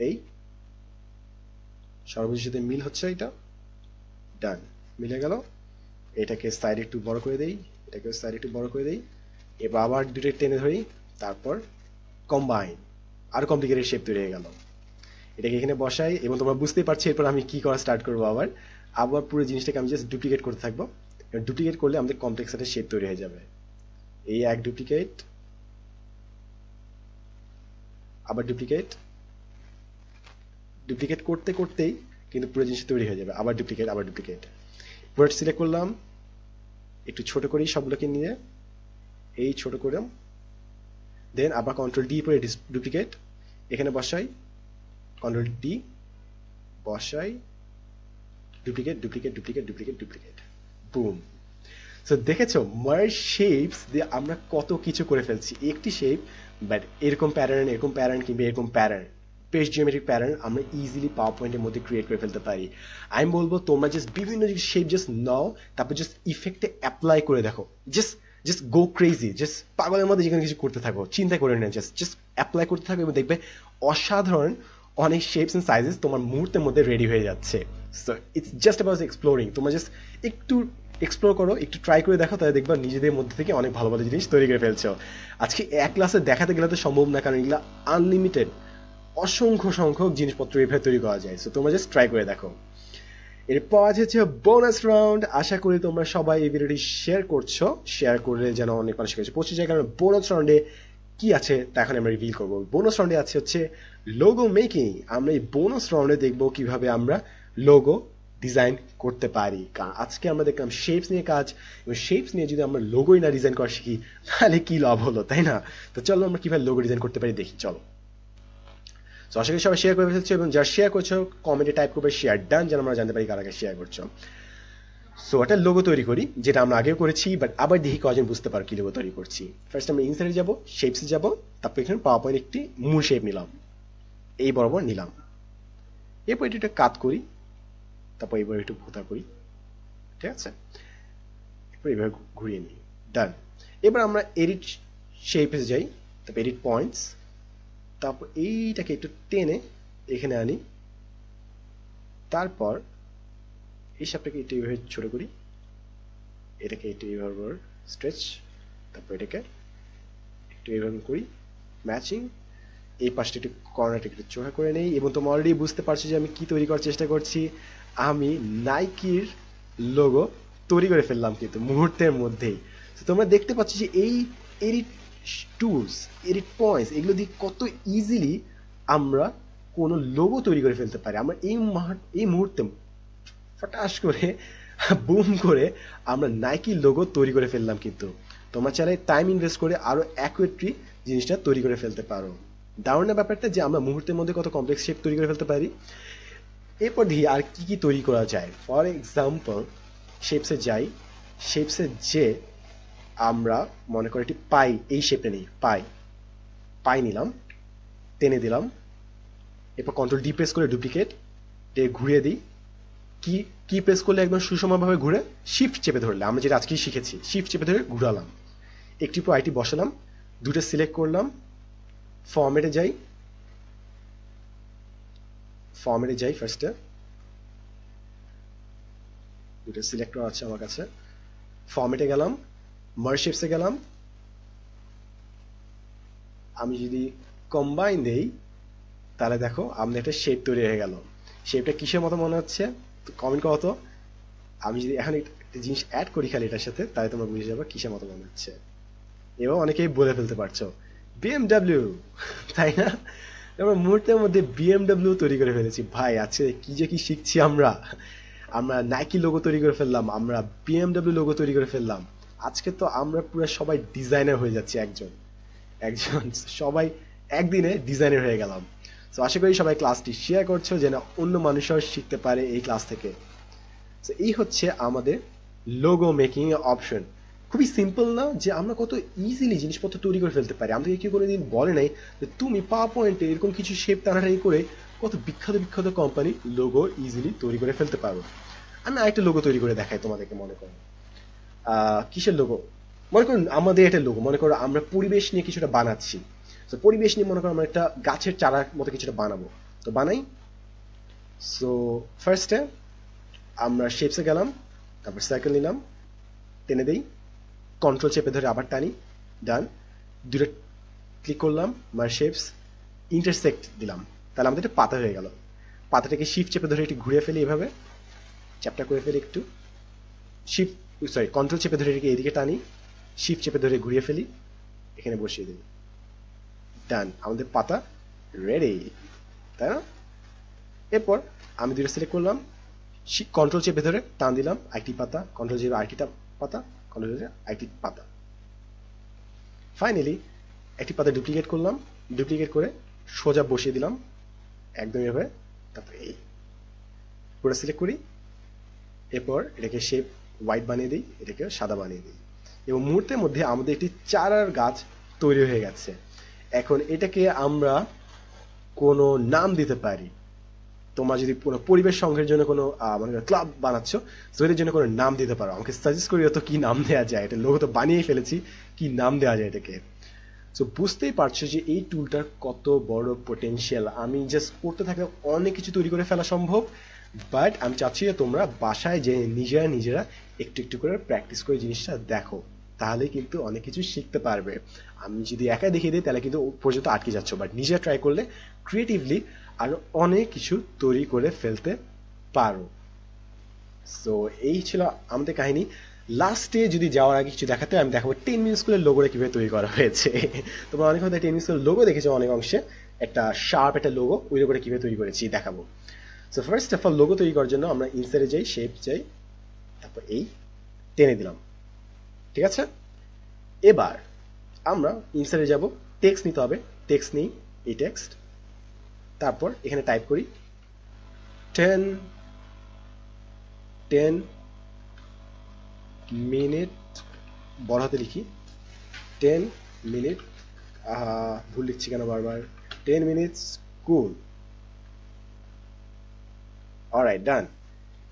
Speaker 1: এই ষড়ভুজের সাথে মিল হচ্ছে, এটা ডান, মিলে গেল। এটাকে সাইড একটু বড় করে দেই, এটাকে সাইড একটু বড় করে দেই, এবার আবার দুটো টেনে ধরি, তারপর কম্বাইন, আর কমপ্লিকেটেড শেপ তৈরি হয়ে গেল। এটাকে এখানে বসাই এবং তোমরা বুঝতেই পারছো এরপর আমি কি করা স্টার্ট করবো। আবার আবার পুরো জিনিসটাকে আমি জাস্ট ডুপ্লিকেট করতে থাকবো। ডুপ্লিকেট করলে আমাদের কমপ্লেক্স একটা শেপ তৈরি হয়ে যাবে। এই এক ডুপ্লিকেট, আবার ডুপ্লিকেট, ডুপ্লিকেট করতে করতেই কিন্তু পুরো জিনিস তৈরি হয়ে যাবে। আবার ডুপ্লিকেট, আবার ডুপ্লিকেট। ওয়ার্ড সিলেক্ট করলাম, একটু ছোট করি সবগুলোকে নিয়ে, এই ছোট করলাম, দেন আবার কন্ট্রোল ডি পরে ডুপ্লিকেট এখানে বসাই, কন্ট্রোল ডি বসাই, duplicate duplicate duplicate duplicate duplicate, broom. So দেখেছো মার্জ শেপস দিয়ে আমরা কত কিছু করে ফেলছি। একটি শেপ বাট এরকম প্যাটার্ন কিংবা এরকম প্যাটার্ন, পেজ জিওমেট্রিক প্যাটার্ন আমরা ইজিলি পাওয়ার পয়েন্টের মধ্যে ক্রিয়েট করে ফেলতে পারি। আমি বলবো তোমরা জাস্ট বিভিন্ন শেপ জাস্ট নাও, তারপর জাস্ট ইফেক্টে অ্যাপ্লাই করে দেখো, just just go crazy, just পাগলের মধ্যে যেখানে কিছু করতে থাকো, চিন্তা করে না, জাস্ট জাস্ট অ্যাপ্লাই করতে থাকো এবং দেখবে অসাধারণ অনেক শেপস এন্ড সাইজেস তোমার মুহূর্তের মধ্যে রেডি হয়ে যাচ্ছে। So it's just about exploring. তোমরা জাস্ট একটু এক্সপ্লোর করো, একটু ট্রাই করে দেখো, তাহলে দেখবা নিজেদের মধ্যে থেকে অনেক ভালো ভালো জিনিস তৈরি করে ফেলছো। আজকে এক ক্লাসে দেখাতে গেলে তো সম্ভব না, কারণ এগুলো আনলিমিটেড, অসংখ্য সংখ্যক জিনিসপত্র এভাবে তৈরি করা যায়। সো তোমরা জাস্ট ট্রাই করে দেখো। এরপর হচ্ছে বোনাস রাউন্ড। আশা করি তোমরা সবাই এই ভিডিওটি শেয়ার করছো, শেয়ার করলে যেন অনেক মানুষের কাছে পৌঁছে যায়। কারণ বোনাস রাউন্ডে কি আছে তা এখন আমরা রিভিল করবো। বোনাস রাউন্ডে আছে হচ্ছে লোগো মেকিং। আমরা এই বোনাস রাউন্ডে দেখবো কিভাবে আমরা লোগো ডিজাইন করতে পারি। কারণ আজকে আমরা দেখলাম শেপস নিয়ে কাজ, এবং শেপস নিয়ে যদি আমরা লোগোই না ডিজাইন করা শিখি তাহলে কি লাভ হলো, তাই না? তো চলো আমরা কিভাবে লোগো ডিজাইন করতে পারি দেখি, চলো। তো আশা করি সবাই শেয়ার করে ফেলছো, এবং যারা শেয়ার করছো কমেন্টে টাইপ করবে শেয়ার ডান, যেন আমরা জানতে পারি কার আগে শেয়ার করছো। সো একটা লোগো তৈরি করি, যেটা আমরা আগেও করেছি, বাট আবার দেখি কজন বুঝতে পারো কি লোগো তৈরি করছি। ফার্স্ট আমরা ইনসার্টে যাবো, শেপসে যাবো, তারপর এখানে পাওয়ার পয়েন্ট একটি মূল শেপ নিলাম, এই বরাবর নিলাম। এরপর এটা একটা কাট করি, তারপর এবার একটু ভোতা করি, ঠিক আছে? এরপর এভাবে ঘুরিয়ে নিই, ডান। এবার আমরা এডিট শেপে যাই, তারপর এডিট পয়েন্টস, তারপর এইটাকে একটু টেনে এখানে আনি, তারপর এই শেপটাকে একটু এইভাবে ছোট করি, এটাকে একটু এইভাবে স্ট্রেচ, তারপর এটাকে একটু এইভাবে করি ম্যাচিং। এই পাশটা একটু কর্নারটা একটু চোখা করে নেই, এবং তোমরা অলরেডি বুঝতে পারছো যে আমি কি তৈরি করার চেষ্টা করছি। আমি নাইকির লোগো তৈরি করে ফেললাম কিন্তু মুহূর্তের মধ্যেই। তো তোমরা দেখতে পাচ্ছ যে এই এডিট টুলস, এডিট পয়েন্টস, এগুলো দিয়ে কত ইজিলি আমরা কোনো লোগো তৈরি করে ফেলতে পারি। আমরা এই মুহূর্তে ফটাস করে বুম করে আমরা নাইকি লোগো তৈরি করে ফেললাম। কিন্তু তোমরা চাইলে টাইম ইনভেস্ট করে আরো অ্যাকুরেটলি জিনিসটা তৈরি করে ফেলতে পারো। দারুণ না ব্যাপারটা, যে আমরা মুহূর্তের মধ্যে কত কমপ্লেক্স শেপ তৈরি করে ফেলতে পারি। এরপর দিয়ে আর কি কি তৈরি করা যায়। ফর এক্সাম্পল শেপসে যাই, শেপসে যে আমরা মনে করি একটি পাই, এই শেপটা নেই, পাই নিলাম, টেনে দিলাম, এরপর কন্ট্রোল ডি প্রেস করে ডুপ্লিকেট ঘুরিয়ে দিই। কি প্রেস করলে একদম সুষমভাবে ঘুরে, শিফট চেপে ধরলে, আমরা যেটা আজকে শিখেছি, শিফট চেপে ধরে ঘুরালাম, একটি পর আইটি বসালাম, দুটো সিলেক্ট করলাম, ফরম্যাটে যাই ফার্স্টে, দুটো সিলেক্ট করা আছে আমার কাছে, ফরম্যাটে গেলাম, মার্জ শেপসে গেলাম, আমি যদি কম্বাইন দেই তাহলে দেখো আমাদের একটা শেপ তৈরি হয়ে গেল। শেপটা কিসের মতো মনে হচ্ছে কমেন্ট করো তো। আমি যদি এখন একটা জিনিস অ্যাড করি খালি এটার সাথে, তাহলে তোমরা বুঝে যাবে কিসের মতো মনে হচ্ছে। এবং অনেকেই বলে ফেলতে পারছো বিএমডব্লিউ, তাই না? আমরা মুহূর্তের মধ্যে বিএমডব্লিউ তৈরি করে ফেলেছি। ভাই আজকে কি যে কি শিখছি আমরা নাইকি লোগো তৈরি করে ফেললাম, আমরা বিএমডব্লিউ লোগো তৈরি করে ফেললাম। আজকে তো আমরা পুরো সবাই ডিজাইনার হয়ে যাচ্ছি, একজন সবাই একদিনে ডিজাইনার হয়ে গেলাম। তো আশা করি সবাই ক্লাসটি শেয়ার করছো, যেন অন্য মানুষও শিখতে পারে এই ক্লাস থেকে। তো এই হচ্ছে আমাদের লোগো মেকিং এর অপশন। খুবই সিম্পল না যে আমরা কত ইজিলি জিনিসপত্র তৈরি করে ফেলতে পারি। আমাদেরকে কেউ কোনোদিন বলে নাই যে তুমি পাওয়ার পয়েন্টে এরকম কিছু শেপ টানাটানি করে কত বিখ্যাত বিখ্যাত কোম্পানি লোগো ইজিলি তৈরি করে ফেলতে পারো। আমি আরেকটা লোগো তৈরি করে দেখাই তোমাদেরকে। মনে করো কিসের লোগো, মনে করুন আমাদের এটা লোগো, মনে করো আমরা পরিবেশ নিয়ে কিছুটা বানাচ্ছি। তো পরিবেশ নিয়ে মনে করো আমরা একটা গাছের চারার মতো কিছুটা বানাবো। তো বানাই। সো ফার্স্টে আমরা শেপসে গেলাম, তারপর সার্কেল নিলাম, টেনে দেই, কন্ট্রোল চেপে ধরে আবার টানি, ডান। দুটো ক্লিক করলাম, আমার শেপস ইন্টারসেক্ট দিলাম, তাহলে আমাদের একটা পাতা হয়ে গেল। পাতাটাকে শিফট চেপে ধরে একটু ঘুরিয়ে ফেলি, এভাবে চ্যাপটা করে ফেলি একটু, শিফট কন্ট্রোল চেপে ধরে এটাকে এদিকে টানি, শিফট চেপে ধরে ঘুরিয়ে ফেলি, এখানে বসিয়ে দিই, ডান। আমাদের পাতা রেডি, তাই না? এরপর আমি দুটো সিলেক্ট করলাম, কন্ট্রোল চেপে ধরে টান দিলাম, আইটি পাতা, কন্ট্রোল চেপে আইটিটা পাতা, কন্ট্রোল চেপে আইটি পাতা। ফাইনালি একটি পাতা ডুপ্লিকেট করলাম, ডুপ্লিকেট করে সোজা বসিয়ে দিলাম একদম এভাবে। তারপর এই পুরো সিলেক্ট করি, এরপর এটাকে শেপ হোয়াইট বানিয়ে দিই, এটাকে সাদা বানিয়ে দিই, এবং মুহূর্তের মধ্যে আমাদের একটি চারার গাছ তৈরি হয়ে গেছে। এখন এটাকে আমরা কোনো নাম দিতে পারি। তোমরা যদি কোনো পরিবেশ সংঘের জন্য কোনো মানে ক্লাব বানাচ্ছ, তো এটার জন্য কোনো নাম দিতে পারো। আমাকে সাজেস্ট করি তো কি নাম দেওয়া যায়, এটা লোগো তো বানিয়েই ফেলেছি, কি নাম দেওয়া যায় এটাকে। সো বুঝতেই পারছো যে এই টুলটার কত বড় পোটেনশিয়াল। আমি জাস্ট করতে থাকলে অনেক কিছু তৈরি করে ফেলা সম্ভব, বাট আমি চাচ্ছি যে তোমরা বাসায় যে নিজেরা একটু একটু করে প্র্যাকটিস করে জিনিসটা দেখো, তাহলে কিন্তু অনেক কিছু শিখতে পারবে। আমি যদি একাই দেখিয়ে দিই তাহলে কিন্তু পর্যন্ত আটকে যাচ্ছ, বাট নিজে ট্রাই করলে ক্রিয়েটিভলি আরো অনেক কিছু তৈরি করে ফেলতে পারো। সো এই ছিল আমাদের কাহিনী। লাস্টে যদি যাওয়ার আগে কিছু দেখাতে, আমি দেখাবো 10 মিনিট স্কুলের লোগোটা কিভাবে তৈরি করা হয়েছে। তোমরা অনেক হয়তো 10 মিনিট স্কুলের লোগো দেখেছো অনেক অংশে, একটা শার্প একটা লোগো, ওই লোগোটা কিভাবে তৈরি করেছি দেখাবো। So first of all logo তৈরি করার জন্য আমরা ইনসার্টে যাই, শেপ যাই, তারপর এই টেনে দিলাম, ঠিক আছে? এবার আমরা ইনসার্টে যাব, টেক্সট নিতে হবে, টেক্সট নিই, এই টেক্সট, তারপর এখানে টাইপ করি 10 মিনিট, বড় হাতে লিখি 10 মিনিট, ভুল লিখছি কেন বারবার, 10 মিনিট স্কুল। অলরাইট, ডান।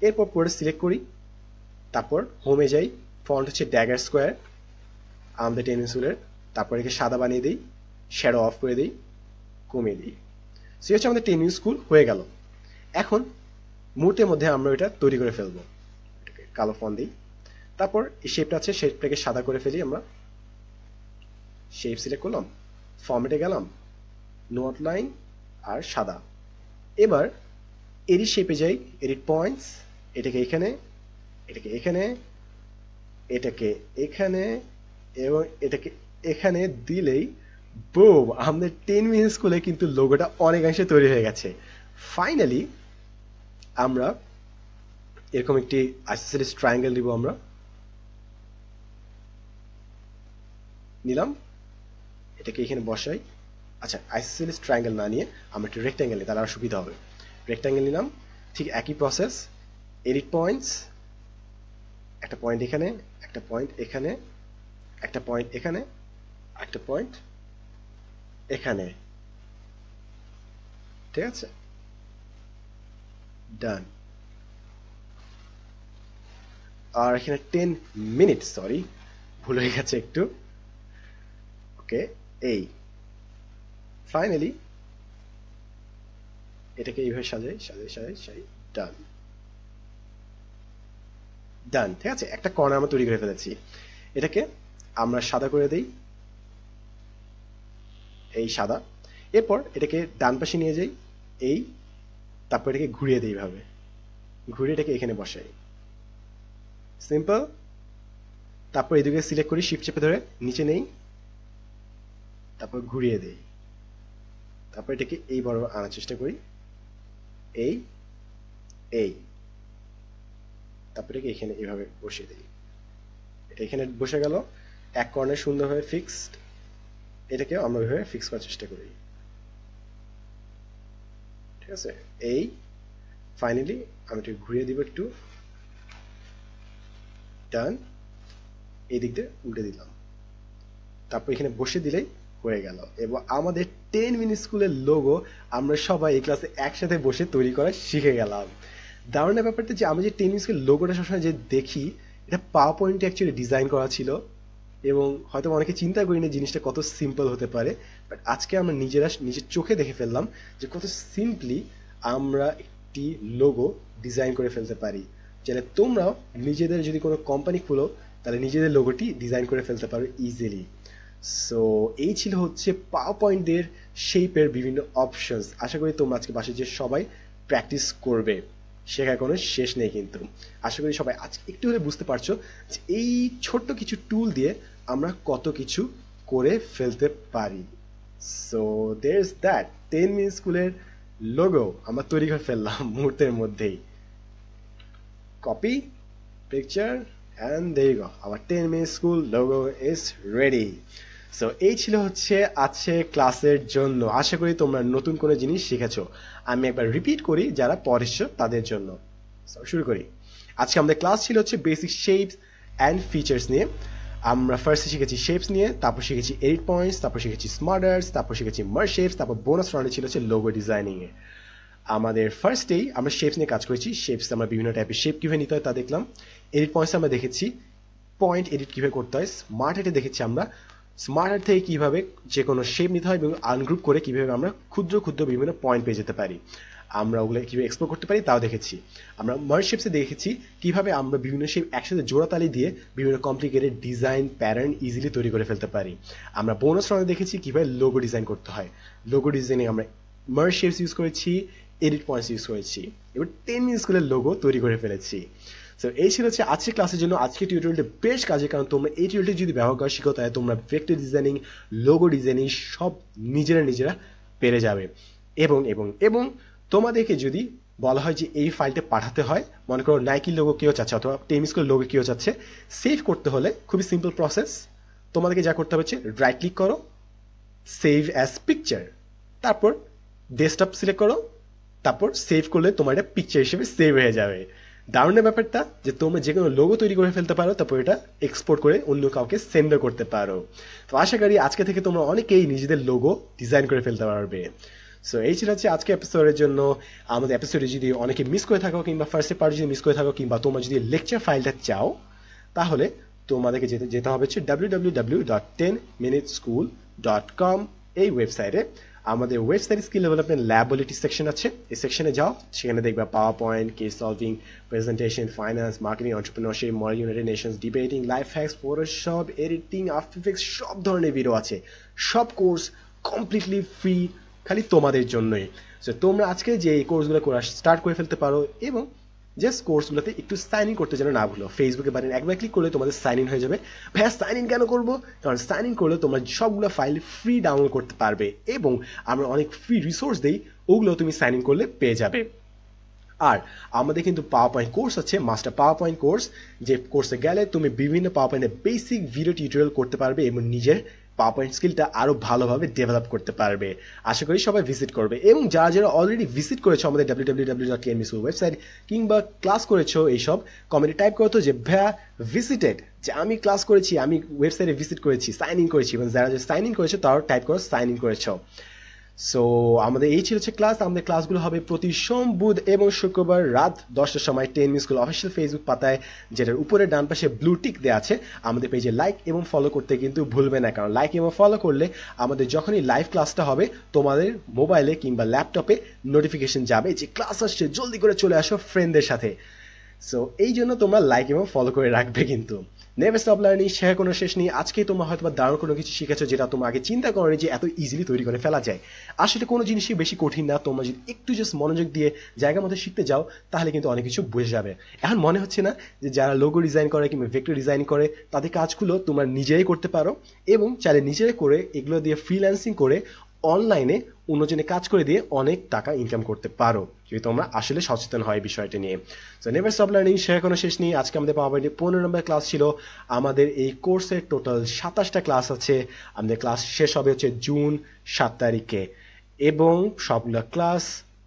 Speaker 1: এরপর পরে সিলেক্ট করি, তারপর হোমে যাই, ফন্ট হচ্ছে ড্যাগার স্কোয়ার, আমাদের 10 স্কুলের, তারপর একে সাদা বানিয়ে দিই, শ্যাডো অফ করে দিই, কমিয়ে দিই। সে হচ্ছে আমাদের 10 স্কুল হয়ে গেল। এখন মুহূর্তের মধ্যে আমরা এটা তৈরি করে ফেলবো, এটাকে কালো ফন্ট দিই, তারপর এই শেপটা আছে, শেপটাকে সাদা করে ফেলি। আমরা শেপ সিলেক্ট করলাম, ফরম্যাটে গেলাম, নো আউটলাইন আর সাদা। এবার এডিট শেপে যাই, এডিট পয়েন্টস, এটাকে এখানে, এটাকে এখানে, এটাকে এখানে এবং এটাকে এখানে দিলেই বুম, আমাদের 10 মিনিট স্কুলে কিন্তু লোগোটা অনেকাংশে তৈরি হয়ে গেছে। ফাইনালি আমরা এরকম একটি আইসোসেলিস ট্রায়াঙ্গেল দিব, আমরা নিলাম, এটাকে এখানে বসাই। আচ্ছা, আইসোসেলিস ট্রায়াঙ্গেল না নিয়ে আমরা একটা রেক্ট্যাঙ্গেল নিই, তাহলে আরো সুবিধা হবে। রেক্ট্যাঙ্গেল নিলাম, ঠিক একই প্রসেস, এডিট পয়েন্টস, একটা পয়েন্ট এখানে, একটা পয়েন্ট এখানে, একটা পয়েন্ট এখানে, একটা পয়েন্ট এখানে, ঠিক আছে, ডান। আর এখানে 10 মিনিট, সরি ভুল হয়ে গেছে একটু, ওকে। এই ফাইনালি এটাকে এইভাবে সাজাই সাজাই সাজাই সাজাই, ডান ডান, ঠিক আছে। একটা কর্নার আমরা তৈরি করে ফেলেছি, এটাকে আমরা সাদা করে দিই, এই সাদা। এরপর এটাকে ডান পাশে নিয়ে যাই, এই, তারপর এটাকে ঘুরিয়ে দিই, এইভাবে ঘুরিয়ে এটাকে এখানে বসাই, সিম্পল। তারপর এদিকে সিলেক্ট করি, শিফট চেপে ধরে নিচে নেই, তারপর ঘুরিয়ে দেই, তারপর এটাকে এই বড় আনার চেষ্টা করি, এই এই, তারপর এটাকে এখানে এইভাবে বসিয়ে দিই, এটা এখানে বসে গেল, এক কর্নার সুন্দরভাবে ফিক্সড। এটাকেও আমরা ওইভাবে ফিক্স করার চেষ্টা করি, ঠিক আছে। এই ফাইনালি আমি এটাকে ঘুরিয়ে দিব একটু, ডান, এই দিক দিয়ে উল্টে দিলাম, তারপর এখানে বসে দিলেই হয়ে গেল এবং আমাদের 10 মিনিট স্কুলের লোগো আমরা সবাই এই ক্লাসে একসাথে বসে তৈরি করা শিখে গেলাম। দারুণ ব্যাপারটা যে আমি যে 10 মিনিট স্কুলের লোগোটা সবসময় যে দেখি এটা পাওয়ার পয়েন্টে অ্যাকচুয়ালি ডিজাইন করা ছিল এবং হয়তো অনেকে চিন্তা করি না জিনিসটা কত সিম্পল হতে পারে, বাট আজকে আমরা নিজের চোখে দেখে ফেললাম যে কত সিম্পলি আমরা একটি লোগো ডিজাইন করে ফেলতে পারি। চাইলে তোমরাও নিজেদের যদি কোনো কোম্পানি খুলো তাহলে নিজেদের লোগোটি ডিজাইন করে ফেলতে পারো ইজিলি। সো এই ছিল হচ্ছে পাওয়ার পয়েন্টের শেপের বিভিন্ন অপশনস। আশা করি তোমরা আজকে বাসায় যে সবাই প্র্যাকটিস করবে, শেখার কোনো শেষ নেই কিন্তু। আশা করি সবাই আজকে একটু হলে বুঝতে পারছো যে এই ছোট্ট কিছু টুল দিয়ে আমরা কত কিছু করে ফেলতে পারি। So there is that 10 minute স্কুলের লোগো আমরা তৈরি করে ফেললাম মুহূর্তের মধ্যেই। Copy picture and there you go, our 10 minute school logo is ready. So এই ছিল হচ্ছে আজকে ক্লাসের জন্য। আশা করি তোমরা নতুন কোনো জিনিস শিখেছো। আমি একবার রিপিট করি যারা পড়েছো তাদের জন্য। সো শুরু করি। আজকে আমাদের ক্লাস ছিল হচ্ছে বেসিক শেপস অ্যান্ড ফিচার্স নিয়ে। আমরা ফার্স্টে শিখেছি শেপস নিয়ে, তারপর শিখেছি এডিট পয়েন্টস, তারপর শিখেছি স্মার্টার্স, তারপর শিখেছি মার্জ শেপস, তারপর বোনাস রাউন্ডে ছিল হচ্ছে লোগো ডিজাইনিং এ। আমাদের ফার্স্টেই আমরা শেপস নিয়ে কাজ করেছি। শেপস আমরা বিভিন্ন টাইপের শেপ কিভাবে নিতে হয় তা দেখলাম। এডিট পয়েন্টস আমরা দেখেছি পয়েন্ট এডিট কিভাবে করতে হয়। স্মার্ট হার্টে দেখেছি আমরা স্মার্ট হার্ট থেকে কিভাবে যে কোনো শেপ নিতে হয় এবং আনগ্রুপ করে কিভাবে আমরা ক্ষুদ্র ক্ষুদ্র বিভিন্ন পয়েন্ট পেয়ে যেতে পারি, আমরা ওগুলো কিভাবে এক্সপ্লোর করতে পারি তাও দেখেছি। আমরা মার্জ শেপসে দেখেছি কিভাবে আমরা বিভিন্ন শেপ একসাথে জোড়াতালি দিয়ে বিভিন্ন কমপ্লিকেটেড ডিজাইন প্যাটার্ন ইজিলি তৈরি করে ফেলতে পারি। আমরা বোনাস রাউন্ডে দেখেছি কিভাবে লোগো ডিজাইন করতে হয়। লোগো ডিজাইনে আমরা মার্জ শেপস ইউজ করেছি, এডিট পয়েন্টস ইউজ করেছি, এবার 10 মিনিট স্কুলের লোগো তৈরি করে ফেলেছি। সো এই ছিল হচ্ছে আজকের ক্লাসের জন্য। আজকে টিউটোরিয়ালটা বেশ কাজে, কারণ তোমরা এই টিউটোরিয়ালটি যদি ব্যবহার করা শিখো তাহলে তোমরা ভেক্টর ডিজাইনিং, লোগো ডিজাইনিং সব নিজেরা পেরে যাবে। এবং এবং এবং তোমাদেরকে যদি বলা হয় যে এই ফাইলটা পাঠাতে হয়, মনে করো নাইকি লোগো কেউ চাচ্ছে অথবা 10 মিনিট স্কুলের লোগো কেউ চাচ্ছে, সেভ করতে হলে খুবই সিম্পল প্রসেস। তোমাদেরকে যা করতে হচ্ছে রাইট ক্লিক করো, সেভ অ্যাজ পিকচার, তারপর ডেস্কটপ সিলেক্ট করো, তারপর সেভ করলে তোমার এটা পিকচার হিসেবে সেভ হয়ে যাবে। দারুণের ব্যাপারটা যে তোমরা যে কোনো লোগো তৈরি করে ফেলতে পারো, তারপর এটা এক্সপোর্ট করে অন্য কাউকে সেন্ডও করতে পারো। তো আশা করি আজকে থেকে তোমরা অনেকেই নিজেদের লোগো ডিজাইন করে ফেলতে পারবে। সো এই ছিল হচ্ছে আজকে এপিসোডের জন্য। আমাদের এপিসোডে যদি অনেকে মিস করে থাকো কিংবা ফার্স্ট পার্ট যদি মিস করে থাকো কিংবা তোমরা যদি লেকচার ফাইলটা চাও, তাহলে তোমাদেরকে যেতে হবে হচ্ছে www.10minuteschool.com এই ওয়েবসাইটে। আমাদের ওয়েবসাইট স্কিল ডেভেলপমেন্ট ল্যাব বলে একটি সেকশন আছে, এই সেকশনে যাও, সেখানে দেখবা power point, case solving, presentation, finance, marketing, entrepreneurship, model United Nations, debating, life hacks, Photoshop, editing, after effects সব ধরনের ভিডিও আছে। সব কোর্স কমপ্লিটলি ফ্রি, খালি তোমাদের জন্যই। সো তোমরা আজকে যে এই কোর্সগুলো করা স্টার্ট করে ফেলতে পারো এবং জাস্ট কোর্সগুলোতে একটু সাইন ইন করতে যেন না ভুলো। ফেসবুকে বাটন একবার ক্লিক করলে তোমাদের সাইন ইন হয়ে যাবে। ভাইয়া সাইন ইন কেন করবো? কারণ সাইন ইন করলে তোমরা সবগুলো ফাইল ফ্রি ডাউনলোড করতে পারবে এবং আমরা অনেক ফ্রি রিসোর্স দিই, ওগুলো তুমি সাইন ইন করলে পেয়ে যাবে। আর আমাদের কিন্তু পাওয়ার পয়েন্ট কোর্স আছে, মাস্টার পাওয়ার পয়েন্ট কোর্স, যে কোর্সে গেলে তুমি বিভিন্ন পাওয়ার পয়েন্টের বেসিক ভিডিও টিউটোরিয়াল করতে পারবে এবং নিজের পাওয়ার পয়েন্ট স্কিলটা আরো ভালোভাবে ডেভেলপ করতে পারবে। আশা করি সবাই ভিজিট করবে এবং যারা অলরেডি ভিজিট করেছো আমাদের www.10minuteschool ওয়েবসাইট কিংবা ক্লাস করেছো এইসব কমেন্টে টাইপ করতো যে ভাইয়া ভিজিটেড, যে আমি ক্লাস করেছি, আমি ওয়েবসাইটে ভিজিট করেছি, সাইন ইন করেছি, এবং যারা সাইন ইন করেছো তারাও টাইপ করো সাইন ইন করেছো। সো আমাদের এই ছিল হচ্ছে ক্লাস। আমাদের ক্লাসগুলো হবে প্রতি সোম, বুধ এবং শুক্রবার রাত 10টার সময় 10 মিনিট স্কুল অফিসিয়াল ফেসবুক পাতায়, যেটার উপরে ডান পাশে ব্লু টিক দেওয়া আছে। আমাদের পেজে লাইক এবং ফলো করতে কিন্তু ভুলবে না, কারণ লাইক এবং ফলো করলে আমাদের যখনই লাইভ ক্লাসটা হবে তোমাদের মোবাইলে কিংবা ল্যাপটপে নোটিফিকেশন যাবে যে ক্লাস আসছে, জলদি করে চলে আসো ফ্রেন্ডদের সাথে। সো এই জন্য তোমরা লাইক এবং ফলো করে রাখবে কিন্তু। নেভার স্টপ লার্নিং, শেখার কোনো শেষ নেই। আজকেই তোমরা হয়তো দারুণ কোনো কিছু শিখেছো যেটা তোমরা আগে চিন্তা করোনি যে এত ইজিলি তৈরি করে ফেলা যায়। আসলে কোনো জিনিসই বেশি কঠিন না, তোমরা যদি একটু জাস্ট মনোযোগ দিয়ে জায়গা মতো শিখতে যাও তাহলে কিন্তু অনেক কিছু বুঝে যাবে। এখন মনে হচ্ছে না যে যারা লোগো ডিজাইন করে কিংবা ভেক্টর ডিজাইন করে তাদের কাজগুলো তোমরা নিজেরাই করতে পারো এবং চাইলে নিজেরাই করে এগুলো দিয়ে ফ্রিল্যান্সিং করে অনলাইনে অন্যজনে কাজ করে দিয়ে অনেক টাকা ইনকাম করতে পারো যদি তোমরা আসলে সচেতন হয় বিষয়টা নিয়ে। সো নেভার স্টপ লার্নিং, শেখার কোনো শেষ নেই। আজকে আমাদের পাওয়ার পয়েন্টে 15 নম্বর ক্লাস ছিল। আমাদের এই কোর্সের টোটাল 27টা ক্লাস আছে। আমাদের ক্লাস শেষ হবে হচ্ছে জুন 7 তারিখে এবং সবগুলো ক্লাস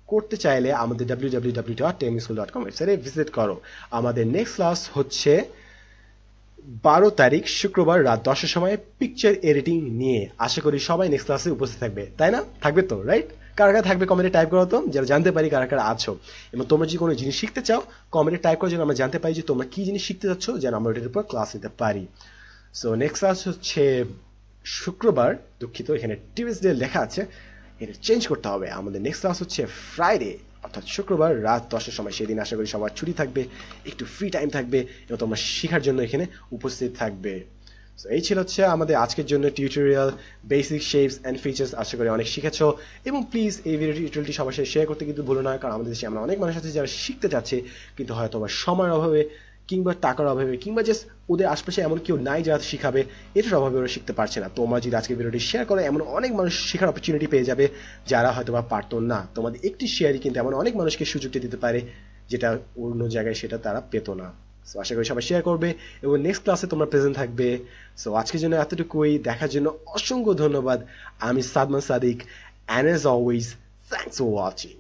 Speaker 1: করতে চাইলে আমাদের www.10minuteschool.com ওয়েবসাইটে ভিজিট করো। আমাদের নেক্সট ক্লাস হচ্ছে 12 তারিখ শুক্রবার রাত 10টার সময় পিকচার এডিটিং নিয়ে। আশা করি সবাই নেক্সট ক্লাসে উপস্থিত থাকবে, তাই না? থাকবে তো, রাইট? কারা কারা থাকবে কমেন্টে টাইপ করো তো, যেন জানতে পারি কারা কারা আছো। এবং তোমরা যদি কোনো জিনিস শিখতে চাও কমেন্টে টাইপ করো, যেন আমরা জানতে পারি যে তোমরা কি জিনিস শিখতে চাচ্ছ, যেন আমরা ওটার উপর ক্লাস নিতে পারি। সো নেক্সট ক্লাস হচ্ছে শুক্রবার, দুঃখিত এখানে টিউসডে লেখা আছে, এটা চেঞ্জ করতে হবে। আমাদের নেক্সট ক্লাস হচ্ছে ফ্রাইডে, অর্থাৎ শুক্রবার রাত 10টার সময়। সেদিন আশা করি সবার ছুটি থাকবে, একটু ফ্রি টাইম থাকবে এবং তোমরা শেখার জন্য এখানে উপস্থিত থাকবে। সো এই ছিল হচ্ছে আমাদের আজকের জন্য tutorial basic shapes and features. আশা করি অনেক শিখেছো এবং প্লিজ এই টিউটোরিয়ালটি সবার সাথে শেয়ার করতে কিন্তু ভুলো না, কারণ আমাদের দেশে আমরা অনেক মানুষ আছে যারা শিখতে চাচ্ছে কিন্তু হয়তো আবার সময়ের অভাবে কিংবা টাকার অভাবে কিংবা জাস্ট ওদের আশপাশে এমন কেউ নাই যারা শিখাবে, এটার অভাবে ওরা শিখতে পারছে না। তোমরা যদি আজকে ভিডিওটি শেয়ার করো, এমন অনেক মানুষ শেখার অপরচুনিটি পেয়ে যাবে যারা হয়তো বা পারতো না। তোমাদের একটি শেয়ারই কিন্তু এমন অনেক মানুষকে সুযোগটা দিতে পারে যেটা অন্য জায়গায় সেটা তারা পেত না। সো আশা করি সবাই শেয়ার করবে এবং নেক্সট ক্লাসে তোমরা প্রেজেন্ট থাকবে। সো আজকের জন্য এতটুকুই, দেখার জন্য অসংখ্য ধন্যবাদ। আমি Sadman Sadiq, and as always, thanks for watching.